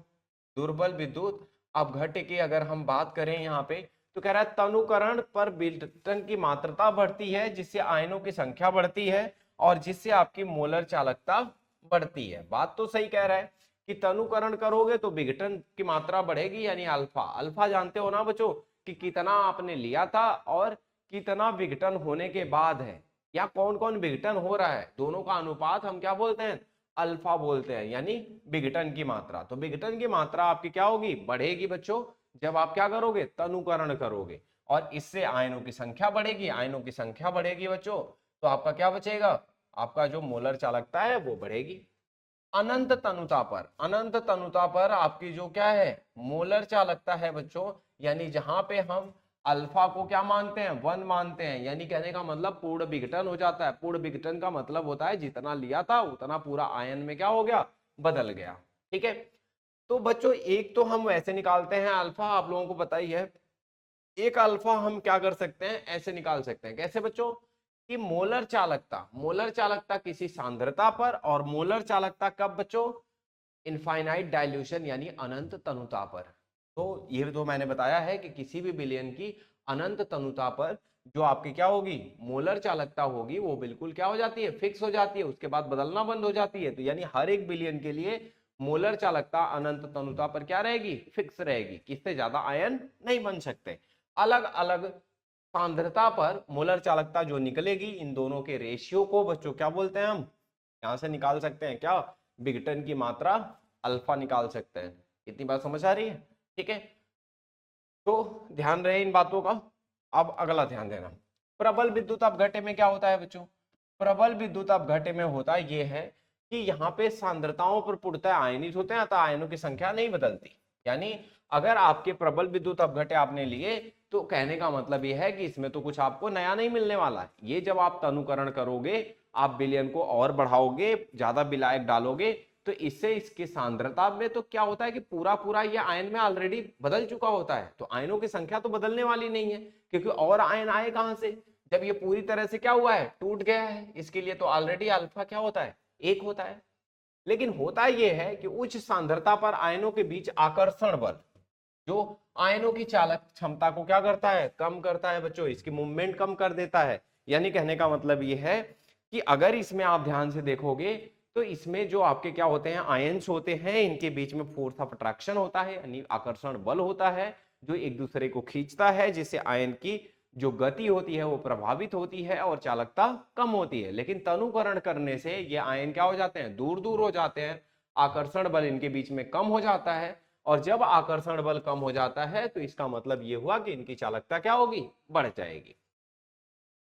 दुर्बल विद्युत अपघट्य की अगर हम बात करें यहाँ पे, तो कह रहा है तनुकरण पर विघटन की मात्रा बढ़ती है, जिससे आयनों की संख्या बढ़ती है और जिससे आपकी मोलर चालकता बढ़ती है। बात तो सही कह रहा है कि तनुकरण करोगे तो विघटन की मात्रा बढ़ेगी, यानी अल्फा। अल्फा जानते हो ना बच्चों कि कितना आपने लिया था और कितना विघटन होने के बाद है, या कौन कौन विघटन हो रहा है, दोनों का अनुपात हम क्या बोलते हैं, अल्फा बोलते हैं, यानी विघटन की मात्रा। तो विघटन की मात्रा आपकी क्या होगी, बढ़ेगी बच्चों, जब आप क्या करोगे, तनुकरण करोगे, और इससे आयनों की संख्या बढ़ेगी। आयनों की संख्या बढ़ेगी बच्चों, तो आपका क्या बचेगा, आपका जो मोलर चालकता है वो बढ़ेगी। अनंत तनुता पर आपकी जो क्या है, मोलर चालकता है बच्चों, यानी जहां पे हम अल्फा को क्या मानते हैं, 1 मानते हैं, यानी कहने का मतलब पूर्ण विघटन हो जाता है। पूर्ण विघटन का मतलब होता है जितना लिया था उतना पूरा आयन में क्या हो गया, बदल गया, ठीक है। तो बच्चों एक तो हम वैसे निकालते हैं अल्फा, आप लोगों को पता ही है। एक अल्फा हम क्या कर सकते हैं, ऐसे निकाल सकते हैं, कैसे बच्चों, कि मोलर चालकता किसी सांद्रता पर, और मोलर चालकता कब बच्चों, इनफाइनाइट डाइल्यूशन यानी अनंत तनुता पर। तो ये तो मैंने बताया है कि किसी भी विलयन की अनंत तनुता पर जो आपकी क्या होगी, मोलर चालकता होगी, वो बिल्कुल क्या हो जाती है, फिक्स हो जाती है, उसके बाद बदलना बंद हो जाती है। तो यानी हर एक विलयन के लिए मोलर चालकता अनंत तनुता पर क्या रहेगी, फिक्स रहेगी, किससे ज्यादा आयन नहीं बन सकते। अलग अलग सांद्रता पर मोलर चालकता जो निकलेगी, इन दोनों के रेशियो को बच्चों क्या बोलते हैं, हम यहां से निकाल सकते हैं क्या, विघटन की मात्रा अल्फा निकाल सकते हैं। इतनी बात समझ आ रही है, ठीक है। तो ध्यान रहे इन बातों का। अब अगला ध्यान देना, प्रबल विद्युत अपघट्य में क्या होता है बच्चों, प्रबल विद्युत अपघट्य में होता ये है कि यहाँ पे सांद्रताओं पर पूर्णतः आयनित होते हैं, अतः आयनों की संख्या नहीं बदलती। यानी अगर आपके प्रबल विद्युत अपघट्य आपने लिए, तो कहने का मतलब यह है कि इसमें तो कुछ आपको नया नहीं मिलने वाला है। ये जब आप तनुकरण करोगे, आप विलयन को और बढ़ाओगे, ज्यादा विलायक डालोगे, तो इससे इसकी सांद्रता में तो क्या होता है कि पूरा पूरा ये आयन में ऑलरेडी बदल चुका होता है। तो आयनों की संख्या तो बदलने वाली नहीं है, क्योंकि और आयन आए कहां से, जब ये पूरी तरह से क्या हुआ है, टूट गया है। इसके लिए तो ऑलरेडी अल्फा क्या होता है, 1 होता है। लेकिन होता यह है कि उच्च सांद्रता पर आयनों के बीच आकर्षण बल जो आयनों की चालक क्षमता को क्या करता है, कम करता है बच्चों, इसकी मूवमेंट कम कर देता है। यानी कहने का मतलब यह है कि अगर इसमें आप ध्यान से देखोगे, तो इसमें जो आपके क्या होते हैं, आयंस होते हैं, इनके बीच में फोर्स ऑफ अट्रैक्शन होता है, यानी आकर्षण बल होता है, जो एक दूसरे को खींचता है, जिससे आयन की जो गति होती है वो प्रभावित होती है और चालकता कम होती है। लेकिन तनुकरण करने से ये आयन क्या हो जाते हैं, दूर दूर हो जाते हैं, आकर्षण बल इनके बीच में कम हो जाता है। और जब आकर्षण बल कम हो जाता है, तो इसका मतलब ये हुआ कि इनकी चालकता क्या होगी, बढ़ जाएगी।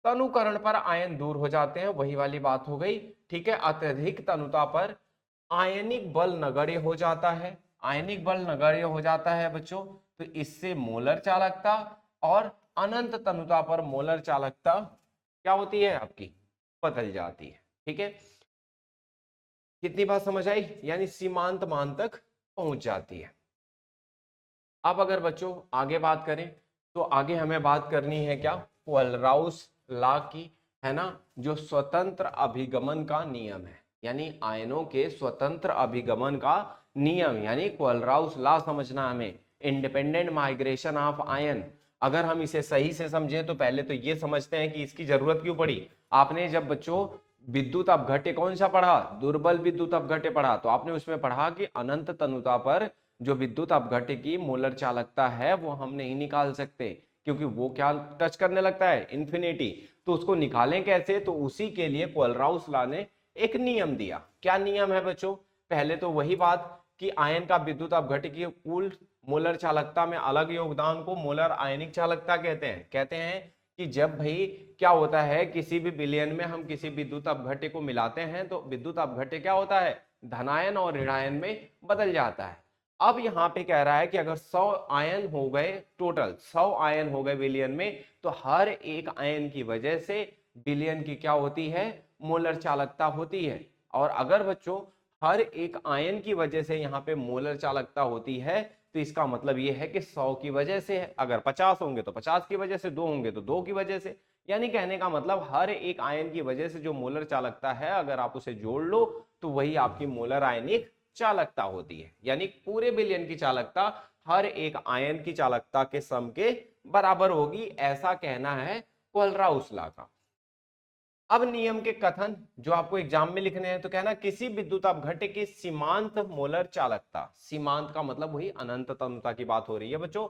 तनुकरण पर आयन दूर हो जाते हैं, वही वाली बात हो गई, ठीक है। अत्यधिक तनुता पर आयनिक बल नगण्य हो जाता है, आयनिक बल नगण्य हो जाता है बच्चों, तो इससे मोलर चालकता और अनंत तनुता पर मोलर चालकता क्या होती है आपकी, बदल जाती है, ठीक है। कितनी बात समझ आई, यानी सीमांत मान तक पहुंच जाती है। अब अगर बच्चों आगे बात करें, तो आगे हमें बात करनी है क्या, कोलराउस लॉ की, है ना, जो स्वतंत्र अभिगमन का नियम है, यानी आयनों के स्वतंत्र अभिगमन का नियम, यानी कोलराउस लॉ समझना हमें, इंडिपेंडेंट माइग्रेशन ऑफ आयन। अगर हम इसे सही से समझें तो पहले तो ये समझते हैं कि इसकी जरूरत क्यों पड़ी। आपने जब बच्चों विद्युत अपघट्य कौन सा पढ़ा, दुर्बल विद्युत अपघट्य पढ़ा, तो आपने उसमें पढ़ा कि अनंत तनुता पर जो विद्युत अपघट्य की मोलर चालकता है वो हम नहीं निकाल सकते, क्योंकि वो क्या टच करने लगता है, इन्फिनिटी। तो उसको निकालें कैसे, तो उसी के लिए कोलराउस लॉ ने एक नियम दिया। क्या नियम है बच्चों, पहले तो वही बात कि आयन का विद्युत अपघट्य की कुल मोलर चालकता में अलग योगदान को मोलर आयनिक चालकता कहते हैं। कहते हैं कि जब भाई क्या होता है, किसी भी विलयन में हम किसी विद्युत अपघट्य को मिलाते हैं तो विद्युत अपघट्य क्या होता है, धनायन और ऋणायन में बदल जाता है। अब यहाँ पे कह रहा है कि अगर 100 आयन हो गए, टोटल 100 आयन हो गए विलयन में, तो हर एक आयन की वजह से विलयन की क्या होती है, मोलर चालकता होती है। और अगर बच्चों हर एक आयन की वजह से यहाँ पे मोलर चालकता होती है, तो इसका मतलब ये है कि 100 की वजह से है। अगर 50 होंगे तो 50 की वजह से, 2 होंगे तो 2 की वजह से। यानी कहने का मतलब हर एक आयन की वजह से जो मोलर चालकता है, अगर आप उसे जोड़ लो तो वही आपकी मोलर आयनिक चालकता होती है। यानी पूरे विलयन की चालकता हर एक आयन की चालकता के सम के बराबर होगी, ऐसा कहना है कोलराउस लॉ का। अब नियम के कथन जो आपको एग्जाम में लिखने हैं, तो कहना किसी विद्युत अपघट्य की सीमांत मोलर चालकता, सीमांत का मतलब वही अनंत तनुता की बात हो रही है बच्चों,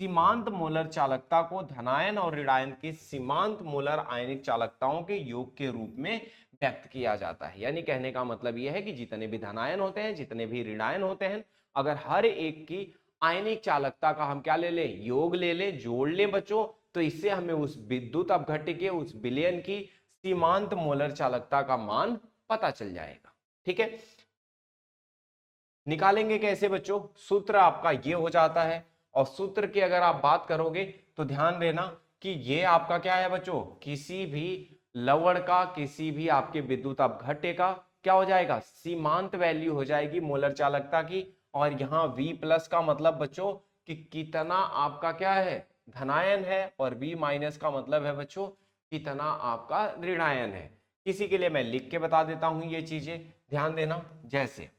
सीमांत मोलर चालकता को धनायन और ऋणायन की सीमांत मोलर आयनिक चालकताओं के योग के रूप में व्यक्त किया जाता है। यानी कहने का मतलब यह है कि जितने भी धनायन होते हैं, जितने भी ऋणायन होते हैं, अगर हर एक की आयनिक चालकता का हम क्या ले ले, योग ले ले, जोड़ ले बच्चों, तो इससे हमें उस विद्युत अपघट्य के उस विलयन की सीमांत मोलर चालकता का मान पता चल जाएगा। ठीक है, निकालेंगे कैसे बच्चों, सूत्र आपका ये हो जाता है। और सूत्र की अगर आप बात करोगे तो ध्यान देना कि ये आपका क्या है बच्चों, किसी भी लवण का, किसी भी आपके विद्युत अपघट्य का क्या हो जाएगा, सीमांत वैल्यू हो जाएगी मोलर चालकता की। और यहाँ V प्लस का मतलब बच्चों कि कितना आपका क्या है, धनायन है, और V माइनस का मतलब है बच्चों कितना आपका ऋणायन है। किसी के लिए मैं लिख के बता देता हूं ये चीजें, ध्यान देना। जैसे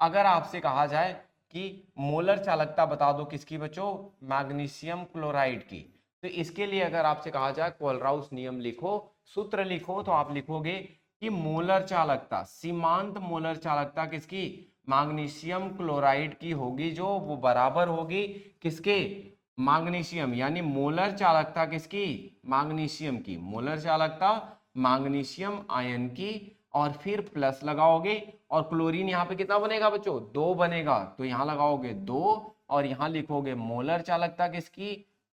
अगर आपसे कहा जाए कि मोलर चालकता बता दो किसकी बच्चों, मैग्नीशियम क्लोराइड की, तो इसके लिए अगर आपसे कहा जाए कोलराउस नियम लिखो, सूत्र लिखो, तो आप लिखोगे कि मोलर चालकता, सीमांत मोलर चालकता किसकी, मैग्नीशियम क्लोराइड की होगी, जो वो बराबर होगी किसके, मैग्नीशियम। यानी मोलर चालकता किसकी, मैग्नीशियम की, मोलर चालकता मैग्नीशियम आयन की, और फिर प्लस लगाओगे, और क्लोरीन यहाँ पे कितना बनेगा बच्चों, 2 बनेगा, तो यहाँ लगाओगे 2, और यहाँ लिखोगे मोलर चालकता किसकी,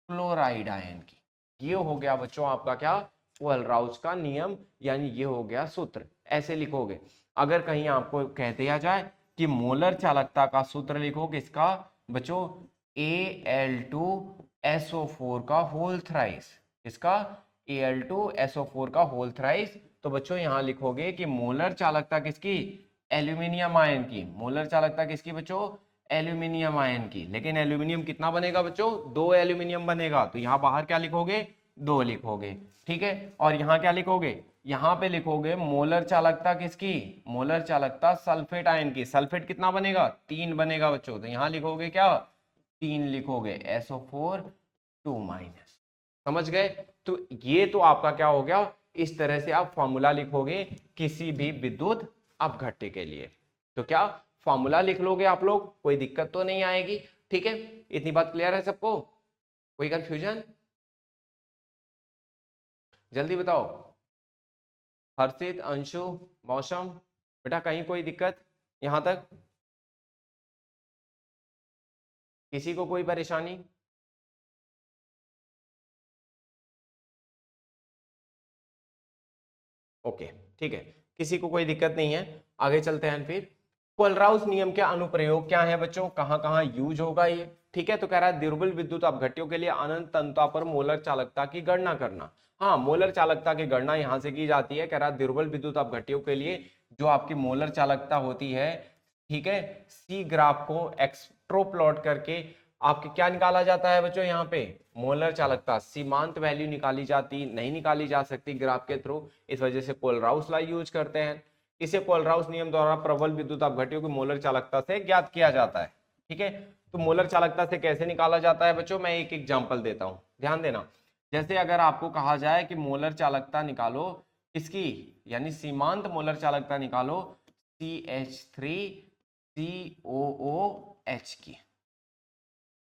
क्लोराइड आयन की। ये हो गया बच्चों आपका क्या, कोलराउस का नियम, यानी ये हो गया सूत्र, ऐसे लिखोगे। अगर कहीं आपको कह दिया जाए कि मोलर चालकता का सूत्र लिखो किसका बच्चों, Al2SO4 का होल थ्राइस, इसका Al2SO4 का होल थ्राइस। तो बच्चों यहां लिखोगे कि मोलर चालकता किसकी, एल्यूमिनियम आयन की, मोलर चालकता किसकी बच्चों, एल्यूमिनियम आयन की। लेकिन एल्यूमिनियम कितना बनेगा बच्चों, 2 एल्यूमिनियम बनेगा, तो यहां बाहर क्या लिखोगे, 2 लिखोगे। ठीक है, और यहाँ क्या लिखोगे, यहाँ पे लिखोगे मोलर चालकता किसकी, मोलर चालकता सल्फेट आयन की, सल्फेट कितना बनेगा, 3 बनेगा बच्चों, तो यहाँ लिखोगे क्या, 3 लिखोगे, SO4 2 माइनस। समझ गए, तो ये तो आपका क्या हो गया, इस तरह से आप फॉर्मूला लिखोगे किसी भी विद्युत अपघट्य के लिए। तो क्या फॉर्मूला लिख लोगे आप लोग, कोई दिक्कत तो नहीं आएगी। ठीक है, इतनी बात क्लियर है सबको, कोई कंफ्यूजन, जल्दी बताओ। हर्षित, अंशु, मौसम, बेटा कहीं कोई दिक्कत यहां तक, किसी को कोई परेशानी? ओके, ठीक है, किसी को कोई दिक्कत नहीं है, आगे चलते हैं फिर। कोलराउस नियम के अनुप्रयोग क्या है बच्चों, कहां कहां यूज होगा ये। ठीक है, तो कह रहा है दुर्बल विद्युत अपघट्यों के लिए अनंत तनुता पर मोलर चालकता की गणना करना। हाँ, मोलर चालकता की गणना यहां से की जाती है। कह रहा है दुर्बल विद्युत अपघट्यों के लिए जो आपकी मोलर चालकता होती है, ठीक है, सी ग्राफ को एक्सट्रोप्लॉट करके आपके क्या निकाला जाता है बच्चों, यहाँ पे मोलर चालकता, सीमांत वैल्यू निकाली जाती नहीं, निकाली जा सकती ग्राफ के थ्रू, इस वजह से कोलराउस लॉ यूज करते हैं। इसे कोलराउस नियम द्वारा प्रबल विद्युत अपघट्यों की मोलर चालकता से ज्ञात किया जाता है। ठीक है, तो मोलर चालकता से कैसे निकाला जाता है बच्चों, मैं एक एग्जांपल देता हूं। ध्यान देना, जैसे अगर आपको कहा जाए कि मोलर चालकता निकालो इसकी, यानी सीमांत मोलर चालकता निकालो CH3COOH की,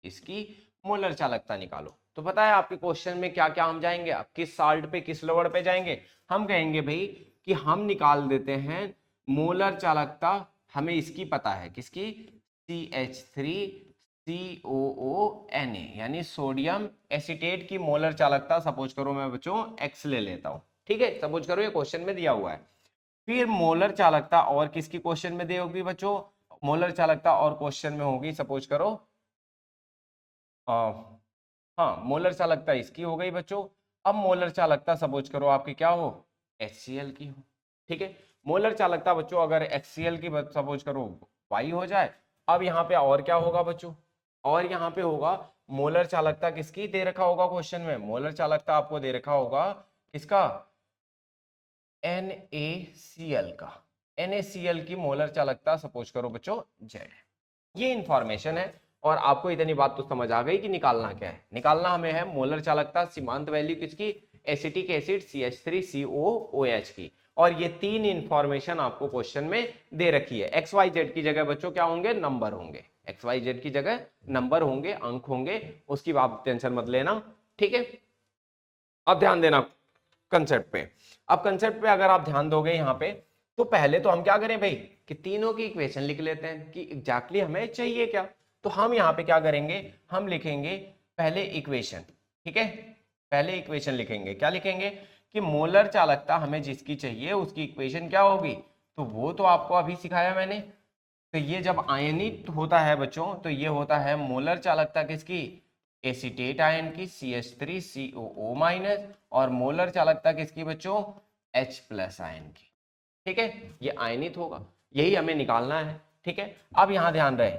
इसकी मोलर चालकता निकालो, तो पता है आपके क्वेश्चन में क्या क्या हम जाएंगे, आप किस साल्ट पे किस लोअर पे जाएंगे, हम कहेंगे भाई कि हम निकाल देते हैं मोलर चालकता, हमें इसकी पता है, किसकी, CH3COONA यानी सोडियम एसीटेट की मोलर चालकता, सपोज करो मैं बच्चों X ले लेता हूं, ठीक है, सपोज करो ये क्वेश्चन में दिया हुआ है। फिर मोलर चालकता और किसकी क्वेश्चन में दी होगी बच्चों, मोलर चालकता और क्वेश्चन में होगी, सपोज करो हाँ मोलर चालकता इसकी हो गई बच्चों। अब मोलर चालकता सपोज करो आपकी क्या हो, HCl की हो, ठीक है। मोलर चालकता बच्चों अगर HCl की सपोज करो Y हो जाए, अब यहाँ पे और क्या होगा बच्चों, और यहाँ पे होगा मोलर चालकता किसकी दे रखा होगा क्वेश्चन में, मोलर चालकता आपको दे रखा होगा किसका, NaCl का, NaCl की मोलर चालकता सपोज करो बच्चों Z। ये इंफॉर्मेशन है और आपको इतनी बात तो समझ आ गई कि निकालना क्या है, निकालना हमें है मोलर चालकता सीमांत वैल्यू किसकी, एसिटिक एसिड CH3COOH की, और ये तीन इंफॉर्मेशन आपको क्वेश्चन में दे रखी है। XYZ की जगह बच्चों क्या होंगे, नंबर होंगे, XYZ की जगह नंबर होंगे, अंक होंगे, उसकी बात टेंशन मत लेना, ठीक है। अब ध्यान देना कंसेप्ट पे, अब कंसेप्ट पे अगर आप ध्यान दोगे यहाँ पे, तो पहले तो हम क्या करें भाई कि तीनों की इक्वेशन लिख लेते हैं कि एग्जैक्टली हमें चाहिए क्या। तो हम यहाँ पे क्या करेंगे, हम लिखेंगे पहले इक्वेशन, ठीक है, पहले इक्वेशन लिखेंगे, क्या लिखेंगे कि मोलर चालकता हमें जिसकी चाहिए उसकी इक्वेशन क्या होगी, तो वो तो आपको अभी सिखाया मैंने। तो ये जब आयनित होता है बच्चों, तो ये होता है मोलर चालकता किसकी, एसीटेट आयन की CH3COO माइनस, और मोलर चालकता किसकी बच्चों, H+ आयन की, ठीक है, ये आयनित होगा, यही हमें निकालना है, ठीक है। अब यहां ध्यान रहे,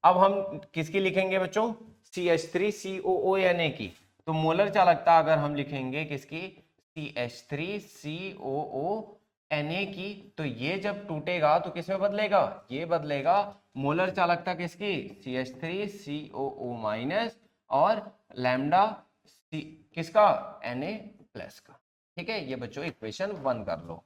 अब हम किसकी लिखेंगे बच्चों, CH3COONA की, तो मोलर चालकता अगर हम लिखेंगे किसकी, CH3COONA की, तो ये जब टूटेगा तो किसमें बदलेगा, ये बदलेगा मोलर चालकता किसकी, CH3COO माइनस और लैम्डा किसका, Na+ का, ठीक है। ये बच्चों इक्वेशन 1 कर लो।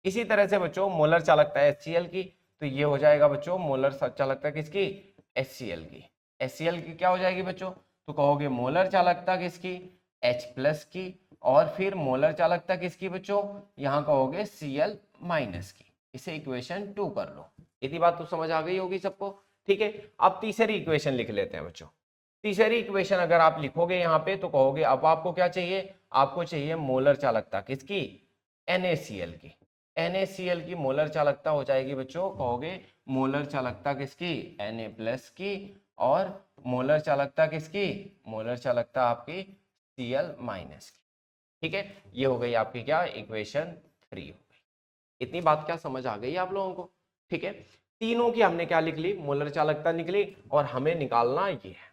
इसी तरह से बच्चों मोलर चालकता है HCl की, तो ये हो जाएगा बच्चों मोलर चालकता किसकी, HCl की, HCl की क्या हो जाएगी बच्चों, तो कहोगे मोलर चालकता किसकी, H+ की, और फिर मोलर चालकता किसकी बच्चों, यहाँ कहोगे Cl- की, इसे इक्वेशन 2 कर लो। इतनी बात तो समझ आ गई होगी सबको, ठीक है। अब तीसरी इक्वेशन लिख लेते हैं बच्चों। तीसरी इक्वेशन अगर आप लिखोगे यहाँ पे तो कहोगे अब आपको क्या चाहिए, आपको चाहिए मोलर चालकता किसकी, NaCl की, NaCl की मोलर चालकता हो जाएगी बच्चों, कहोगे मोलर चालकता किसकी, Na+ की, और मोलर चालकता किसकी, मोलर चालकता आपकी Cl- की, ठीक है। ये हो गई आपकी क्या, इक्वेशन 3 हो गई। इतनी बात क्या समझ आ गई आप लोगों को, ठीक है। तीनों की हमने क्या लिख ली, मोलर चालकता निकली, और हमें निकालना ये है।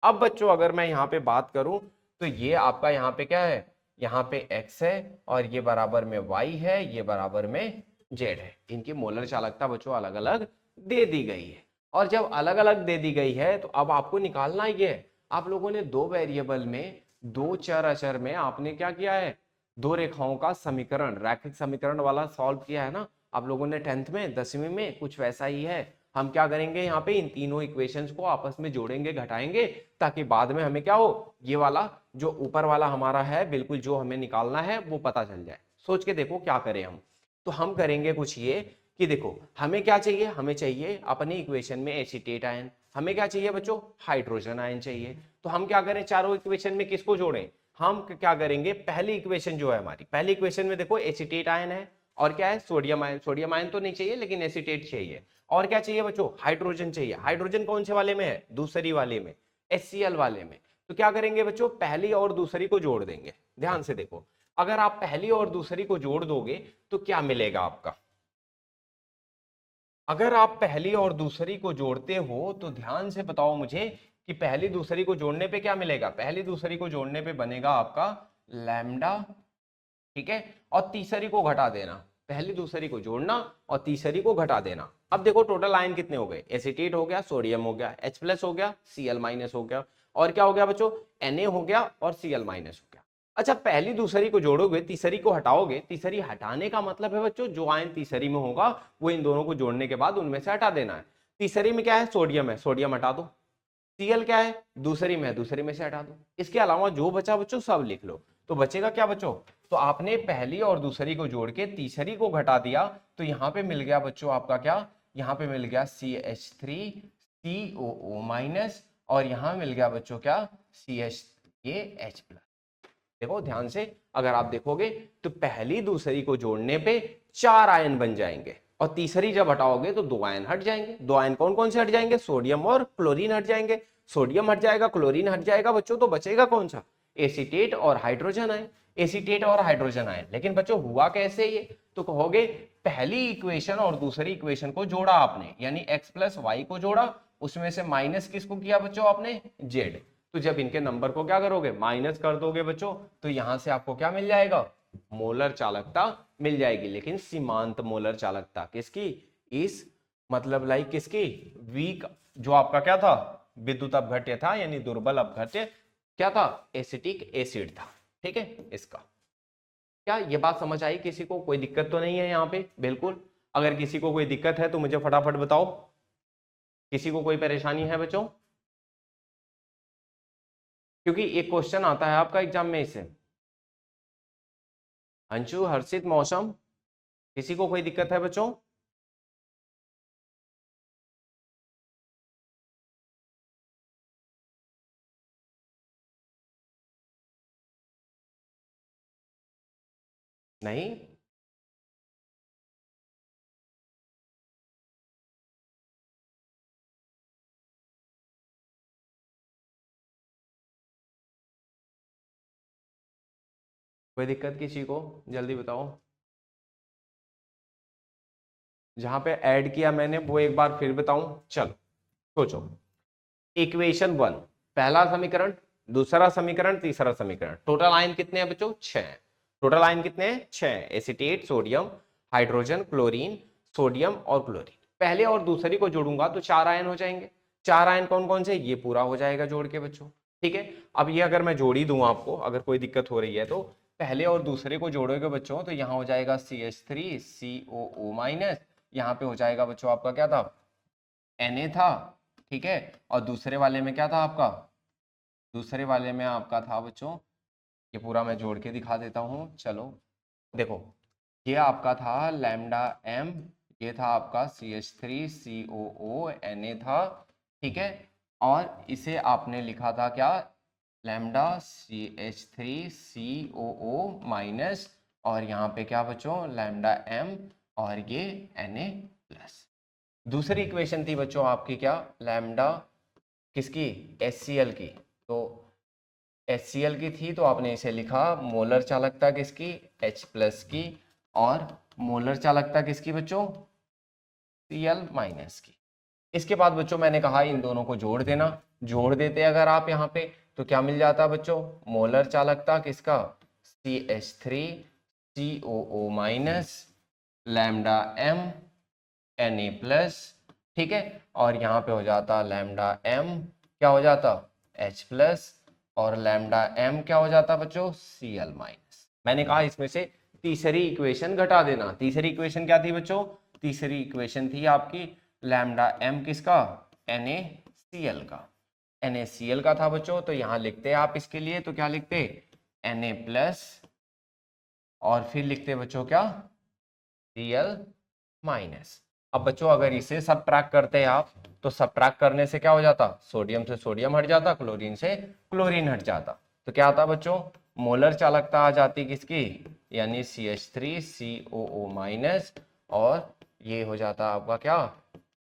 अब बच्चों अगर मैं यहाँ पे बात करूं, तो ये आपका यहाँ पे क्या है, यहाँ पे X है, और ये बराबर में Y है, ये बराबर में Z है, इनकी मोलर चालकता बच्चों अलग अलग दे दी गई है। और जब अलग अलग दे दी गई है तो अब आपको निकालना ये है, आप लोगों ने दो वेरिएबल में, दो चर अचर में आपने क्या किया है, दो रेखाओं का समीकरण, रैखिक समीकरण वाला सॉल्व किया है ना आप लोगों ने 10th में, 10वीं में, कुछ वैसा ही है। हम क्या करेंगे यहाँ पे, इन तीनों इक्वेशंस को आपस में जोड़ेंगे, घटाएंगे, ताकि बाद में हमें क्या हो, ये वाला जो ऊपर वाला हमारा है बिल्कुल जो हमें निकालना है वो पता चल जाए। सोच के देखो क्या करें हम, तो हम करेंगे कुछ ये कि देखो हमें क्या चाहिए, हमें चाहिए अपनी इक्वेशन में एसीटेट आयन, हमें क्या चाहिए बच्चों, हाइड्रोजन आयन चाहिए। तो हम क्या करें, चारों इक्वेशन में किसको जोड़ें, हम क्या करेंगे, पहली इक्वेशन जो है हमारी, पहली इक्वेशन में देखो एसीटेट आयन है, और क्या है, सोडियम आयन, सोडियम आयन तो नहीं चाहिए लेकिन एसीटेट चाहिए, और क्या चाहिए बच्चों, हाइड्रोजन चाहिए। हाइड्रोजन कौन से वाले में है, दूसरी वाले में, HCl वाले में। तो क्या करेंगे बच्चों, पहली और दूसरी को जोड़ देंगे। ध्यान से देखो, अगर आप पहली और दूसरी को जोड़ दोगे तो क्या मिलेगा आपका, अगर आप पहली और दूसरी को जोड़ते हो तो ध्यान से बताओ मुझे कि पहली दूसरी को जोड़ने पे क्या मिलेगा, पहली दूसरी को जोड़ने पे बनेगा आपका लैम्डा, ठीक है, और तीसरी को घटा देना, पहली दूसरी को जोड़ना और तीसरी को घटा देना। अब देखो टोटल आयन कितने हो गए, एसीटेट हो गया, सोडियम हो गया, H+ हो गया, Cl- हो गया, और क्या हो गया बच्चों, Na हो गया और Cl माइनस हो गया। अच्छा, पहली दूसरी को जोड़ोगे, तीसरी को हटाओगे, तीसरी हटाने का मतलब है बच्चों जो आयन तीसरी में होगा वो इन दोनों को जोड़ने के बाद उनमें से हटा देना है। तीसरी में क्या है, सोडियम है, सोडियम हटा दो। Cl क्या है, दूसरी में है, दूसरी में से हटा दो। इसके अलावा जो बचा बच्चों सब लिख लो। तो बचेगा क्या बच्चों, तो आपने पहली और दूसरी को जोड़ के तीसरी को घटा दिया, तो यहाँ पे मिल गया बच्चों आपका क्या, यहाँ पे मिल गया CH3COO माइनस, और यहाँ मिल गया बच्चों क्या, CH प्लस। देखो ध्यान से, अगर आप देखोगे तो पहली दूसरी को जोड़ने पे 4 आयन बन जाएंगे, और तीसरी जब हटाओगे तो 2 आयन हट जाएंगे। 2 आयन कौन कौन से हट जाएंगे, सोडियम और क्लोरीन हट जाएंगे। सोडियम हट जाएगा, क्लोरीन हट जाएगा बच्चों, तो बचेगा कौन सा, एसीटेट और हाइड्रोजन आयन। एसीटेट और हाइड्रोजन आयन, लेकिन बच्चों हुआ कैसे ये, तो कहोगे पहली इक्वेशन और दूसरी इक्वेशन को जोड़ा आपने, यानी x प्लस वाई को जोड़ा, उसमें से माइनस किसको किया बच्चों आपने, z। तो जब इनके नंबर को क्या करोगे, माइनस कर दोगे बच्चों, तो यहां से आपको क्या मिल जाएगा, मोलर चालकता मिल जाएगी। लेकिन सीमांत मोलर चालकता किसकी, इस मतलब लाइक किसकी, वीक, जो आपका क्या था, विद्युत अपघट्य था, यानी दुर्बल अपघट्य क्या था, एसिटिक एसिड था। ठीक है, इसका क्या ये बात समझ आई, किसी को कोई दिक्कत तो नहीं है यहाँ पे, बिल्कुल। अगर किसी को कोई दिक्कत है तो मुझे फटाफट बताओ, किसी को कोई परेशानी है बच्चों, क्योंकि एक क्वेश्चन आता है आपका एग्जाम में इसे। अंशु, हर्षित, मौसम, किसी को कोई दिक्कत है बच्चों, नहीं, कोई दिक्कत किसी को, जल्दी बताओ। जहां पे ऐड किया मैंने वो एक बार फिर बताऊं, चलो सोचो। इक्वेशन 1, पहला समीकरण, दूसरा समीकरण, तीसरा समीकरण, टोटल आयन कितने हैं बच्चों, 6। टोटल आयन कितने हैं, 6। Acetate, sodium, hydrogen, chlorine, sodium और क्लोरीन। पहले और दूसरी को जोड़ूंगा तो 4 आयन हो जाएंगे। 4 आयन कौन कौन से, ये पूरा हो जाएगा जोड़ के बच्चों। ठीक है, अब ये अगर मैं जोड़ी दूं आपको, अगर कोई दिक्कत हो रही है तो, पहले और दूसरे को जोड़ोगे बच्चों तो यहाँ हो जाएगा CH3COO माइनस, यहाँ पे हो जाएगा बच्चों आपका क्या था, Na था। ठीक है, और दूसरे वाले में क्या था आपका, दूसरे वाले में आपका था बच्चों, ये पूरा मैं जोड़ के दिखा देता हूँ, चलो देखो, ये आपका था लैम्डा m, ये था आपका CH3COO Na था। ठीक है, और इसे आपने लिखा था क्या, लैम्डा CH3COO माइनस, और यहाँ पे क्या बच्चों, लैम्डा m, और ये Na प्लस। दूसरी इक्वेशन थी बच्चों आपकी क्या, लैम्डा किसकी, HCl की। तो HCl की थी तो आपने इसे लिखा मोलर चालकता किसकी, H प्लस की, और मोलर चालकता किसकी बच्चों, Cl माइनस की। इसके बाद बच्चों मैंने कहा इन दोनों को जोड़ देना, जोड़ देते अगर आप यहाँ पे तो क्या मिल जाता बच्चों, मोलर चालकता किसका, CH3COO minus, lambda m Na plus. ठीक है, और यहाँ पे हो जाता लैम्डा m क्या हो जाता, H प्लस, और लैम्डा m क्या हो जाता बच्चों, Cl माइनस। मैंने कहा इसमें से तीसरी इक्वेशन घटा देना। तीसरी इक्वेशन क्या थी बच्चों, तीसरी इक्वेशन थी आपकी लैम्डा m किसका, NaCl का। NaCl का था बच्चों, तो यहाँ लिखते आप इसके लिए, तो क्या लिखते, Na प्लस, और फिर लिखते बच्चों क्या, Cl माइनस। अब बच्चों अगर इसे सबट्रैक्ट करते हैं आप, तो सबट्रैक्ट करने से क्या हो जाता, सोडियम से सोडियम हट जाता, क्लोरीन से क्लोरीन हट जाता, तो क्या आता बच्चों, मोलर चालकता आ जाती किसकी, यानी CH3COO माइनस, और ये हो जाता आपका क्या,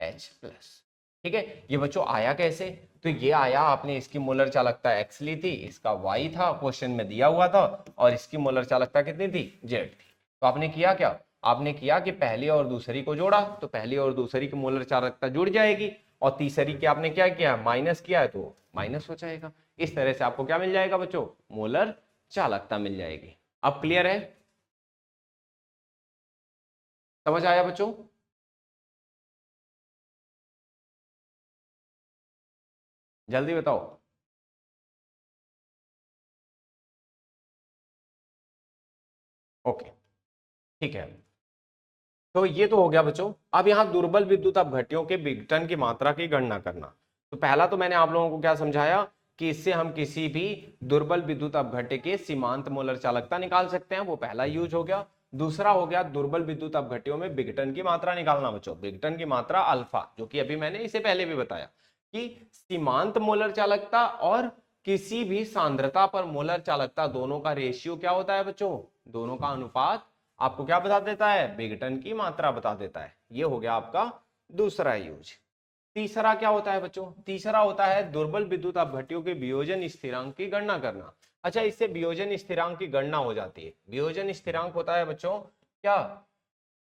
H प्लस। ठीक है, ये बच्चों आया कैसे, तो ये आया, आपने इसकी मोलर चालकता x ली थी, इसका y था, क्वेश्चन में दिया हुआ था, और इसकी मोलर चालकता कितनी थी, z थी। तो आपने किया क्या, आपने किया कि पहली और दूसरी को जोड़ा, तो पहली और दूसरी की मोलर चालकता जुड़ जाएगी, और तीसरी की आपने क्या किया, माइनस किया है तो माइनस हो जाएगा। इस तरह से आपको क्या मिल जाएगा बच्चों, मोलर चालकता मिल जाएगी। अब क्लियर है, समझ आया बच्चों। जल्दी बताओ। ओके, ठीक है। तो ये तो हो गया बच्चों। अब यहाँ दुर्बल विद्युत अपघट्यों के विघटन की मात्रा की गणना करना। तो पहला तो मैंने आप लोगों को क्या समझाया कि इससे हम किसी भी दुर्बल विद्युत अपघट्य के सीमांत मोलर चालकता निकाल सकते हैं, वो पहला यूज हो गया। दूसरा हो गया दुर्बल विद्युत अपघट्यों में विघटन की मात्रा निकालना बच्चों। विघटन की मात्रा अल्फा, जो कि अभी मैंने इसे पहले भी बताया कि सीमांत मोलर चालकता और किसी भी सांद्रता पर मोलर चालकता दोनों का रेशियो क्या होता है बच्चों, दोनों का अनुपात आपको क्या बता देता है, विघटन की मात्रा बता देता है। ये हो गया आपका दूसरा यूज। तीसरा क्या होता है बच्चों, तीसरा होता है दुर्बल विद्युत अपघट्यों के वियोजन स्थिरांक की गणना करना। अच्छा, इससे वियोजन स्थिरांक की गणना हो जाती है। वियोजन स्थिरांक होता है बच्चों क्या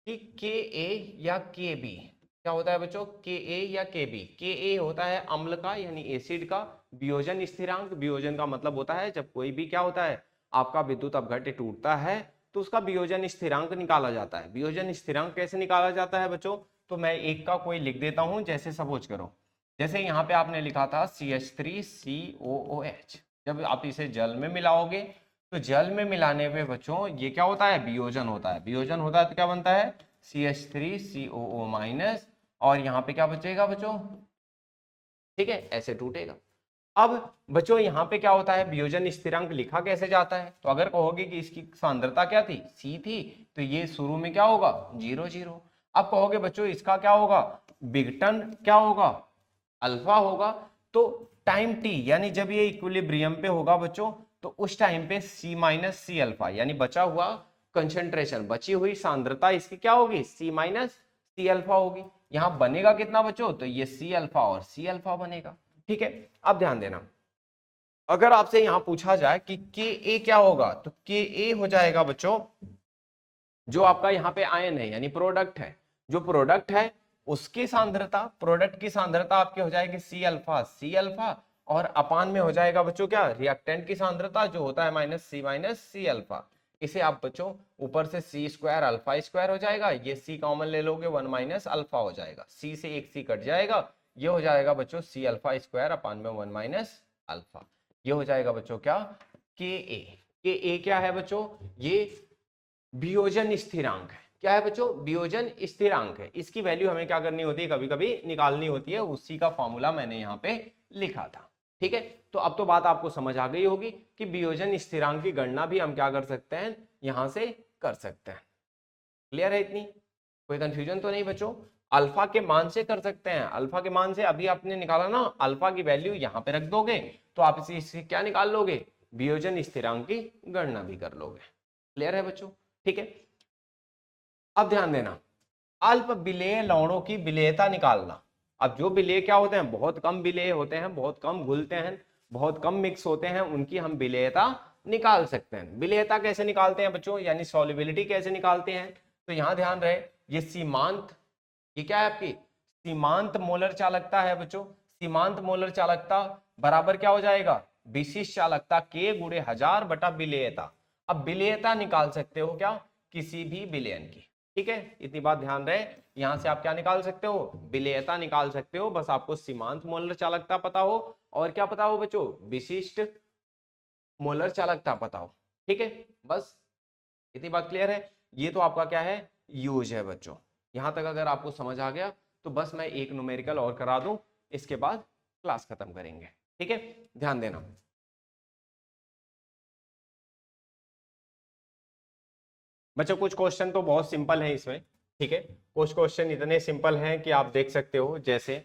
कि के ए या के बी। क्या होता है बच्चों, के ए या के बी। के ए होता है अम्ल का यानी एसिड का वियोजन स्थिरांक। वियोजन का मतलब होता है जब कोई भी क्या होता है आपका विद्युत अपघट्य टूटता है तो उसका वियोजन स्थिरांक निकाला जाता है। वियोजन स्थिरांक कैसे निकाला जाता है बच्चों, तो मैं एक का कोई लिख देता हूं। जैसे सपोज करो, जैसे यहाँ पे आपने लिखा था CH3COOH। जब आप इसे जल में मिलाओगे तो जल में मिलाने पे बच्चों ये क्या होता है, वियोजन होता है। वियोजन होता है तो क्या बनता है CH3COO- और यहाँ पे क्या बचेगा बच्चों, ठीक है, ऐसे टूटेगा। अब बच्चों यहाँ पे क्या होता है, वियोजन स्थिरांक लिखा कैसे जाता है, तो अगर कहोगे कि इसकी सांद्रता क्या थी, C थी, तो ये शुरू में क्या होगा 0 0। अब कहोगे बच्चों इसका क्या होगा, विघटन क्या होगा, अल्फा होगा। तो टाइम t यानी जब ये इक्विलिब्रियम पे होगा बच्चों, तो उस टाइम पे C माइनस सी अल्फा यानी बचा हुआ कंसंट्रेशन, बची हुई सांद्रता इसकी क्या होगी, C माइनस सी अल्फा होगी। यहां बनेगा कितना बच्चों, तो ये C अल्फा और C अल्फा बनेगा। ठीक है, अब ध्यान देना, अगर आपसे यहां पूछा जाए कि के ए क्या होगा, तो के ए हो जाएगा बच्चों जो आपका यहाँ पे आयन है यानी प्रोडक्ट है, जो प्रोडक्ट है उसकी सांद्रता, प्रोडक्ट की सांद्रता आपकी हो जाएगी सी अल्फा और अपान में हो जाएगा बच्चों क्या, रिएक्टेंट की सांद्रता जो होता है माइनस सी अल्फा। इसे आप बच्चों ऊपर से सी स्क्वायर अल्फा स्क्वायर हो जाएगा, ये सी कॉमन ले लोगे 1 माइनस अल्फा हो जाएगा, सी से एक सी कट जाएगा, ये हो जाएगा बच्चों सी अल्फा स्क्वायर अपान में 1 माइनस अल्फा। ये हो जाएगा बच्चों क्या, के ए क्या है बच्चों, ये वियोजन स्थिरांक है। क्या है बच्चों, वियोजन स्थिरांक है। इसकी वैल्यू हमें क्या करनी होती है, कभी कभी निकालनी होती है, उसी का फॉर्मूला मैंने यहाँ पे लिखा था। ठीक है, तो अब तो बात आपको समझ आ गई होगी कि वियोजन स्थिरांक की गणना भी हम क्या कर सकते हैं, यहां से कर सकते हैं। क्लियर है इतनी, कोई कंफ्यूजन तो नहीं बच्चों। अल्फा के मान से कर सकते हैं, अल्फा के मान से अभी आपने निकाला ना, अल्फा की वैल्यू यहाँ पे रख दोगे तो आप इससे क्या निकाल लोगे, वियोजन स्थिरांक की गणना भी कर लोगे। क्लियर है बच्चों, ठीक है। अब ध्यान देना, अल्प विलेय लवणों की विलेयता निकालना। अब जो विलेय क्या होते हैं, बहुत कम विलेय होते हैं, बहुत कम घुलते हैं, बहुत कम मिक्स होते हैं, उनकी हम विलेयता निकाल सकते हैं। विलेयता कैसे निकालते हैं बच्चों, यानी सॉल्युबिलिटी कैसे निकालते हैं, तो यहां ध्यान रहे ये सीमांत, ये क्या है आपकी सीमांत मोलर चालकता है बच्चों। सीमांत मोलर चालकता बराबर क्या हो जाएगा, विशिष्ट चालकता K गुणे 1000 बटा विलेयता। अब विलेयता निकाल सकते हो क्या, किसी भी विलयन की। ठीक है, इतनी बात ध्यान रहे, यहां से आप क्या निकाल सकते हो, विलेयता निकाल सकते हो, बस आपको सीमांत मोलर चालकता पता हो और क्या पता हो बच्चों, विशिष्ट मोलर चालकता पता हो। ठीक है, बस इतनी बात क्लियर है। ये तो आपका क्या है, यूज है बच्चों। यहां तक अगर आपको समझ आ गया तो बस मैं एक न्यूमेरिकल और करा दूं, इसके बाद क्लास खत्म करेंगे। ठीक है, ध्यान देना, बच्चों कुछ क्वेश्चन तो बहुत सिंपल है इसमें। ठीक है, कुछ क्वेश्चन इतने सिंपल हैं कि आप देख सकते हो। जैसे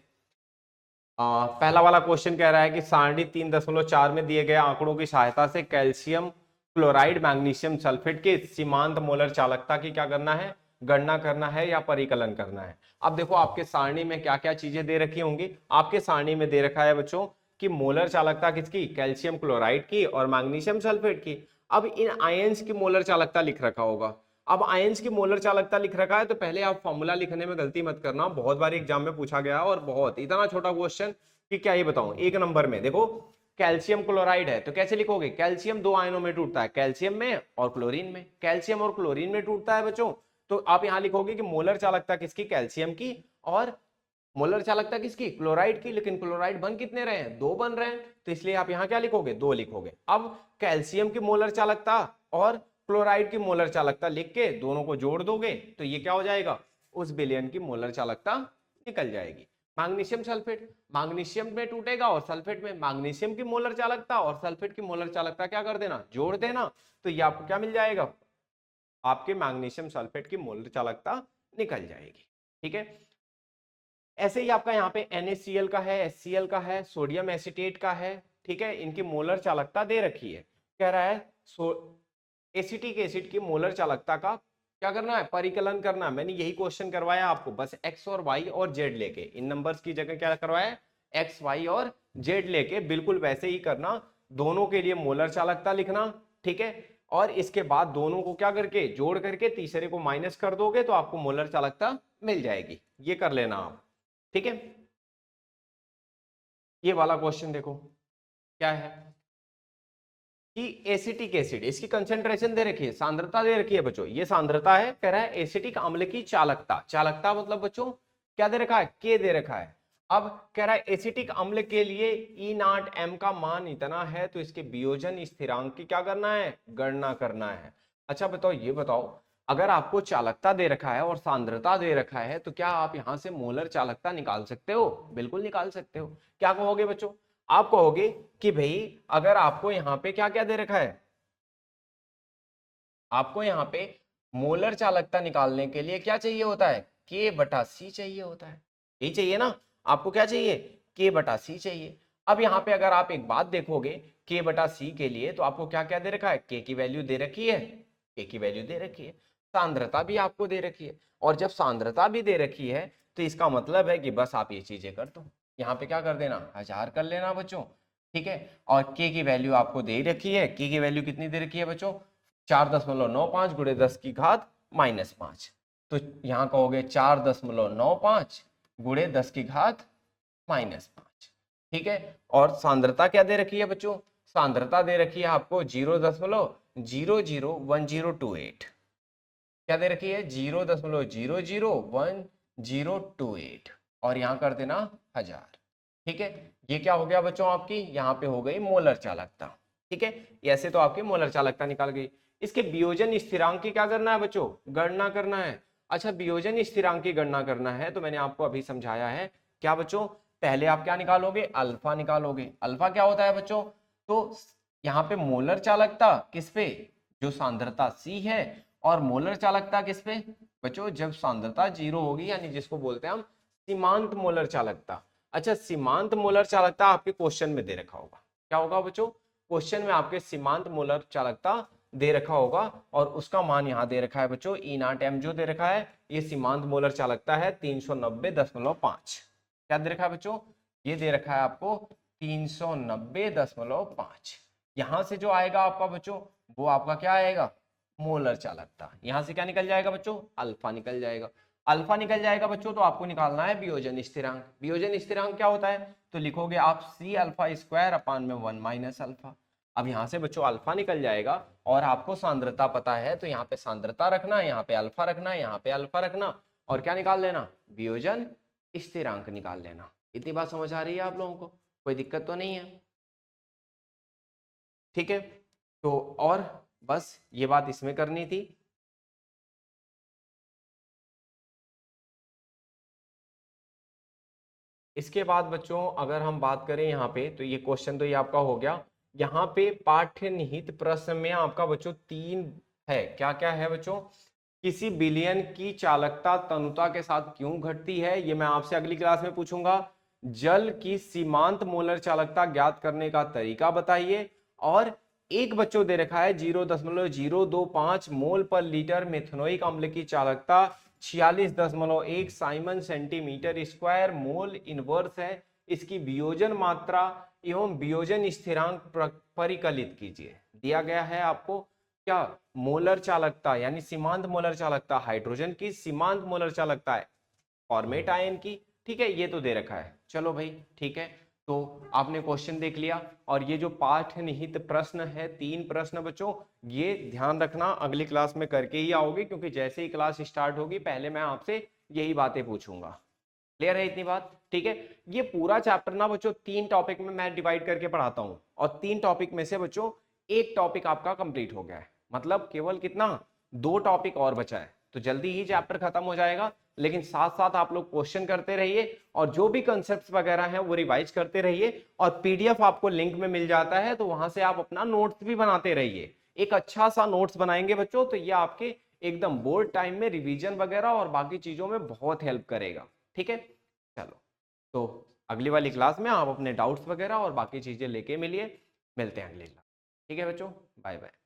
पहला वाला क्वेश्चन कह रहा है कि सारणी 3.4 में दिए गए आंकड़ों की सहायता से कैल्शियम क्लोराइड मैग्नीशियम सल्फेट के सीमांत मोलर चालकता की क्या करना है, गणना करना है या परिकलन करना है। अब देखो आपके सारणी में क्या क्या चीजें दे रखी होंगी, आपके सारणी में दे रखा है बच्चों कि मोलर चालकता किसकी, कैल्शियम क्लोराइड की और मैग्नीशियम सल्फेट की। अब इन आयंस की मोलर चालकता लिख रखा होगा। अब आयंस की मोलर चालकता लिख रखा है तो पहले आप फॉर्मूला लिखने में गलती मत करना, बहुत बार एग्जाम में पूछा गया और बहुत इतना छोटा क्वेश्चन कि क्या ये बताऊं। एक नंबर में देखो कैल्शियम क्लोराइड है तो कैसे लिखोगे, कैल्शियम दो आयनों में टूटता है, कैल्शियम में और क्लोरीन में, कैल्शियम और क्लोरीन में टूटता है बच्चों। तो आप यहां लिखोगे कि मोलर चालकता किसकी, कैल्शियम की, और मोलर चालकता किसकी, क्लोराइड की। लेकिन क्लोराइड बन कितने रहे हैं, दो बन रहे हैं, तो इसलिए आप यहां क्या लिखोगे, दो लिखोगे। अब कैल्शियम की मोलर चालकता और क्लोराइड की मोलर चालकता लिख के दोनों को जोड़ दोगे तो ये क्या हो जाएगा, उस विलयन की मोलर चालकता निकल जाएगी। मैग्नीशियम सल्फेट, मैग्नीशियम में टूटेगा और सल्फेट में, मैग्नीशियम की मोलर चालकता और सल्फेट की मोलर चालकता क्या कर देना, जोड़ देना, तो ये आपको क्या मिल जाएगा, आपके मैग्नीशियम सल्फेट की मोलर चालकता निकल जाएगी। ठीक है, ऐसे ही आपका यहाँ पे NaCl का है, HCl का है, सोडियम एसीटेट का है। ठीक है, इनकी मोलर चालकता दे रखी है, कह रहा है एसिटिक एसिड की मोलर चालकता का क्या करना है, परिकलन करना है। मैंने यही क्वेश्चन करवाया आपको, बस x और y और z लेके, इन नंबर्स की जगह क्या करवाया, x y और z लेके, बिल्कुल वैसे ही करना, दोनों के लिए मोलर चालकता लिखना। ठीक है, और इसके बाद दोनों को क्या करके जोड़ करके तीसरे को माइनस कर दोगे तो आपको मोलर चालकता मिल जाएगी, ये कर लेना आप। ठीक है, ये वाला क्वेश्चन देखो क्या है कि एसिटिक एसिड, इसकी कंसेंट्रेशन दे रखी है, सांद्रता दे रखी है बच्चों, ये सांद्रता है, कह रहा है एसिटिक अम्ल की चालकता, चालकता मतलब बच्चों क्या दे रखा है, के दे रखा है। अब कह रहा है एसिटिक अम्ल के लिए E0M का मान इतना है, तो इसके वियोजन स्थिरांक की क्या करना है, गणना करना है। अच्छा बताओ, ये बताओ अगर आपको चालकता दे रखा है और सांद्रता दे रखा है तो क्या आप यहां से मोलर चालकता निकाल सकते हो, बिल्कुल निकाल सकते हो। क्या कहोगे बच्चों, आप कहोगे कि भाई अगर आपको यहाँ पे क्या क्या दे रखा है, आपको यहाँ पे मोलर चालकता निकालने के लिए क्या चाहिए होता है, K/C चाहिए होता है, यही चाहिए ना, आपको क्या चाहिए, K/C चाहिए। अब यहाँ पे अगर आप एक बात देखोगे K/C के लिए, तो आपको क्या क्या दे रखा है, K की वैल्यू दे रखी है, K की वैल्यू दे रखी है, सांद्रता भी आपको दे रखी है, और जब सांद्रता भी दे रखी है तो इसका मतलब है कि बस आप ये चीजें कर दो, यहाँ पे क्या कर देना, 1000 कर लेना बच्चों। ठीक है, और K की वैल्यू आपको दे रखी है, K की वैल्यू कितनी दे रखी है बच्चों, 4.95 गुणे 10 की घात -5, तो यहाँ कहोगे 4.95 गुणे 10 की घात -5। ठीक है, और सांद्रता क्या दे रखी है बच्चों, सांद्रता दे रखी है आपको 0.001028, क्या दे रखी है, 0.001028, और यहाँ कर देना 1000। ठीक है, ये क्या हो गया बच्चों, आपकी यहाँ पे हो गई मोलर चालकता। ठीक है, ऐसे तो आपकी मोलर चालकता निकाल गई। इसके वियोजन स्थिरांक की क्या करना है बच्चों, गणना करना है। अच्छा, वियोजन स्थिरांक की गणना करना है तो मैंने आपको अभी समझाया है, क्या बच्चों, पहले आप क्या निकालोगे, अल्फा निकालोगे। अल्फा क्या होता है बच्चों, तो यहाँ पे मोलर चालकता किस पे, जो सांद्रता C है, और मोलर चालकता किस पे बच्चों, जब सांद्रता 0 होगी, यानी जिसको बोलते हैं हम सीमांत मोलर चालकता। अच्छा, सीमांत मोलर चालकता आपके क्वेश्चन में दे रखा होगा, क्या होगा बच्चों, क्वेश्चन में आपके सीमांत मोलर चालकता दे रखा होगा, और उसका मान यहाँ दे रखा है बच्चों, E0M जो दे रखा है, ये सीमांत मोलर चालकता है 390.5। क्या दे रखा है बच्चों, ये दे रखा है आपको 390.5। यहां से जो आएगा आपका बच्चों, वो आपका क्या आएगा, मोलर चालकता। यहां से क्या निकल जाएगा बच्चों, अल्फा निकल जाएगा। अल्फा निकल जाएगा बच्चों, तो आपको निकालना है वियोजन स्थिरांक। वियोजन स्थिरांक क्या होता है, तो लिखोगे आप C⁴ 1 - अल्फा। अब यहां से बच्चों अल्फा निकल जाएगा, और आपको सांद्रता पता है, तो यहाँ पे सांद्रता रखना, यहाँ पे अल्फा रखना, यहाँ पे अल्फा रखना, और क्या निकाल लेना, वियोजन स्थिरांक निकाल लेना। इतनी बात समझ आ रही है आप लोगों को, कोई दिक्कत तो नहीं है। ठीक है, तो और बस ये बात इसमें करनी थी। इसके बाद बच्चों अगर हम बात करें यहाँ पे, तो ये क्वेश्चन तो ये आपका हो गया। यहाँ पे पाठ्य निहित प्रश्न में आपका बच्चों 3 है, क्या क्या है बच्चों, किसी विलयन की चालकता तनुता के साथ क्यों घटती है, ये मैं आपसे अगली क्लास में पूछूंगा। जल की सीमांत मोलर चालकता ज्ञात करने का तरीका बताइए, और एक बच्चों दे रखा है 0.025 मोल पर लीटर मेथनोइक अम्ल की चालकता 46.1 Simon centimetre square mole inverse है, इसकी वियोजन मात्रा एवं वियोजन स्थिरांक परिकलित कीजिए। दिया गया है आपको क्या, मोलर चालकता यानी सीमांत मोलर चालकता हाइड्रोजन की, सीमांत मोलर चालकता है फॉर्मेट आयन की। ठीक है, ये तो दे रखा है, चलो भाई ठीक है, तो आपने क्वेश्चन देख लिया। और ये जो पाठ निहित प्रश्न है 3 प्रश्न बच्चों, ये ध्यान रखना अगली क्लास में करके ही आओगे, क्योंकि जैसे ही क्लास स्टार्ट होगी पहले मैं आपसे यही बातें पूछूंगा। क्लियर है इतनी बात, ठीक है। ये पूरा चैप्टर ना बच्चों 3 टॉपिक में मैं डिवाइड करके पढ़ाता हूँ, और 3 टॉपिक में से बच्चों एक टॉपिक आपका कंप्लीट हो गया है, मतलब केवल कितना, 2 टॉपिक और बचा है, तो जल्दी ही चैप्टर खत्म हो जाएगा। लेकिन साथ साथ आप लोग क्वेश्चन करते रहिए और जो भी कंसेप्ट वगैरह हैं वो रिवाइज करते रहिए, और पीडीएफ आपको लिंक में मिल जाता है, तो वहां से आप अपना नोट्स भी बनाते रहिए। एक अच्छा सा नोट्स बनाएंगे बच्चों तो ये आपके एकदम बोर्ड टाइम में रिवीजन वगैरह और बाकी चीजों में बहुत हेल्प करेगा। ठीक है, चलो, तो अगली वाली क्लास में आप अपने डाउट्स वगैरह और बाकी चीजें लेके मिलिए, मिलते हैं अगली क्लास। ठीक है बच्चों, बाय बाय।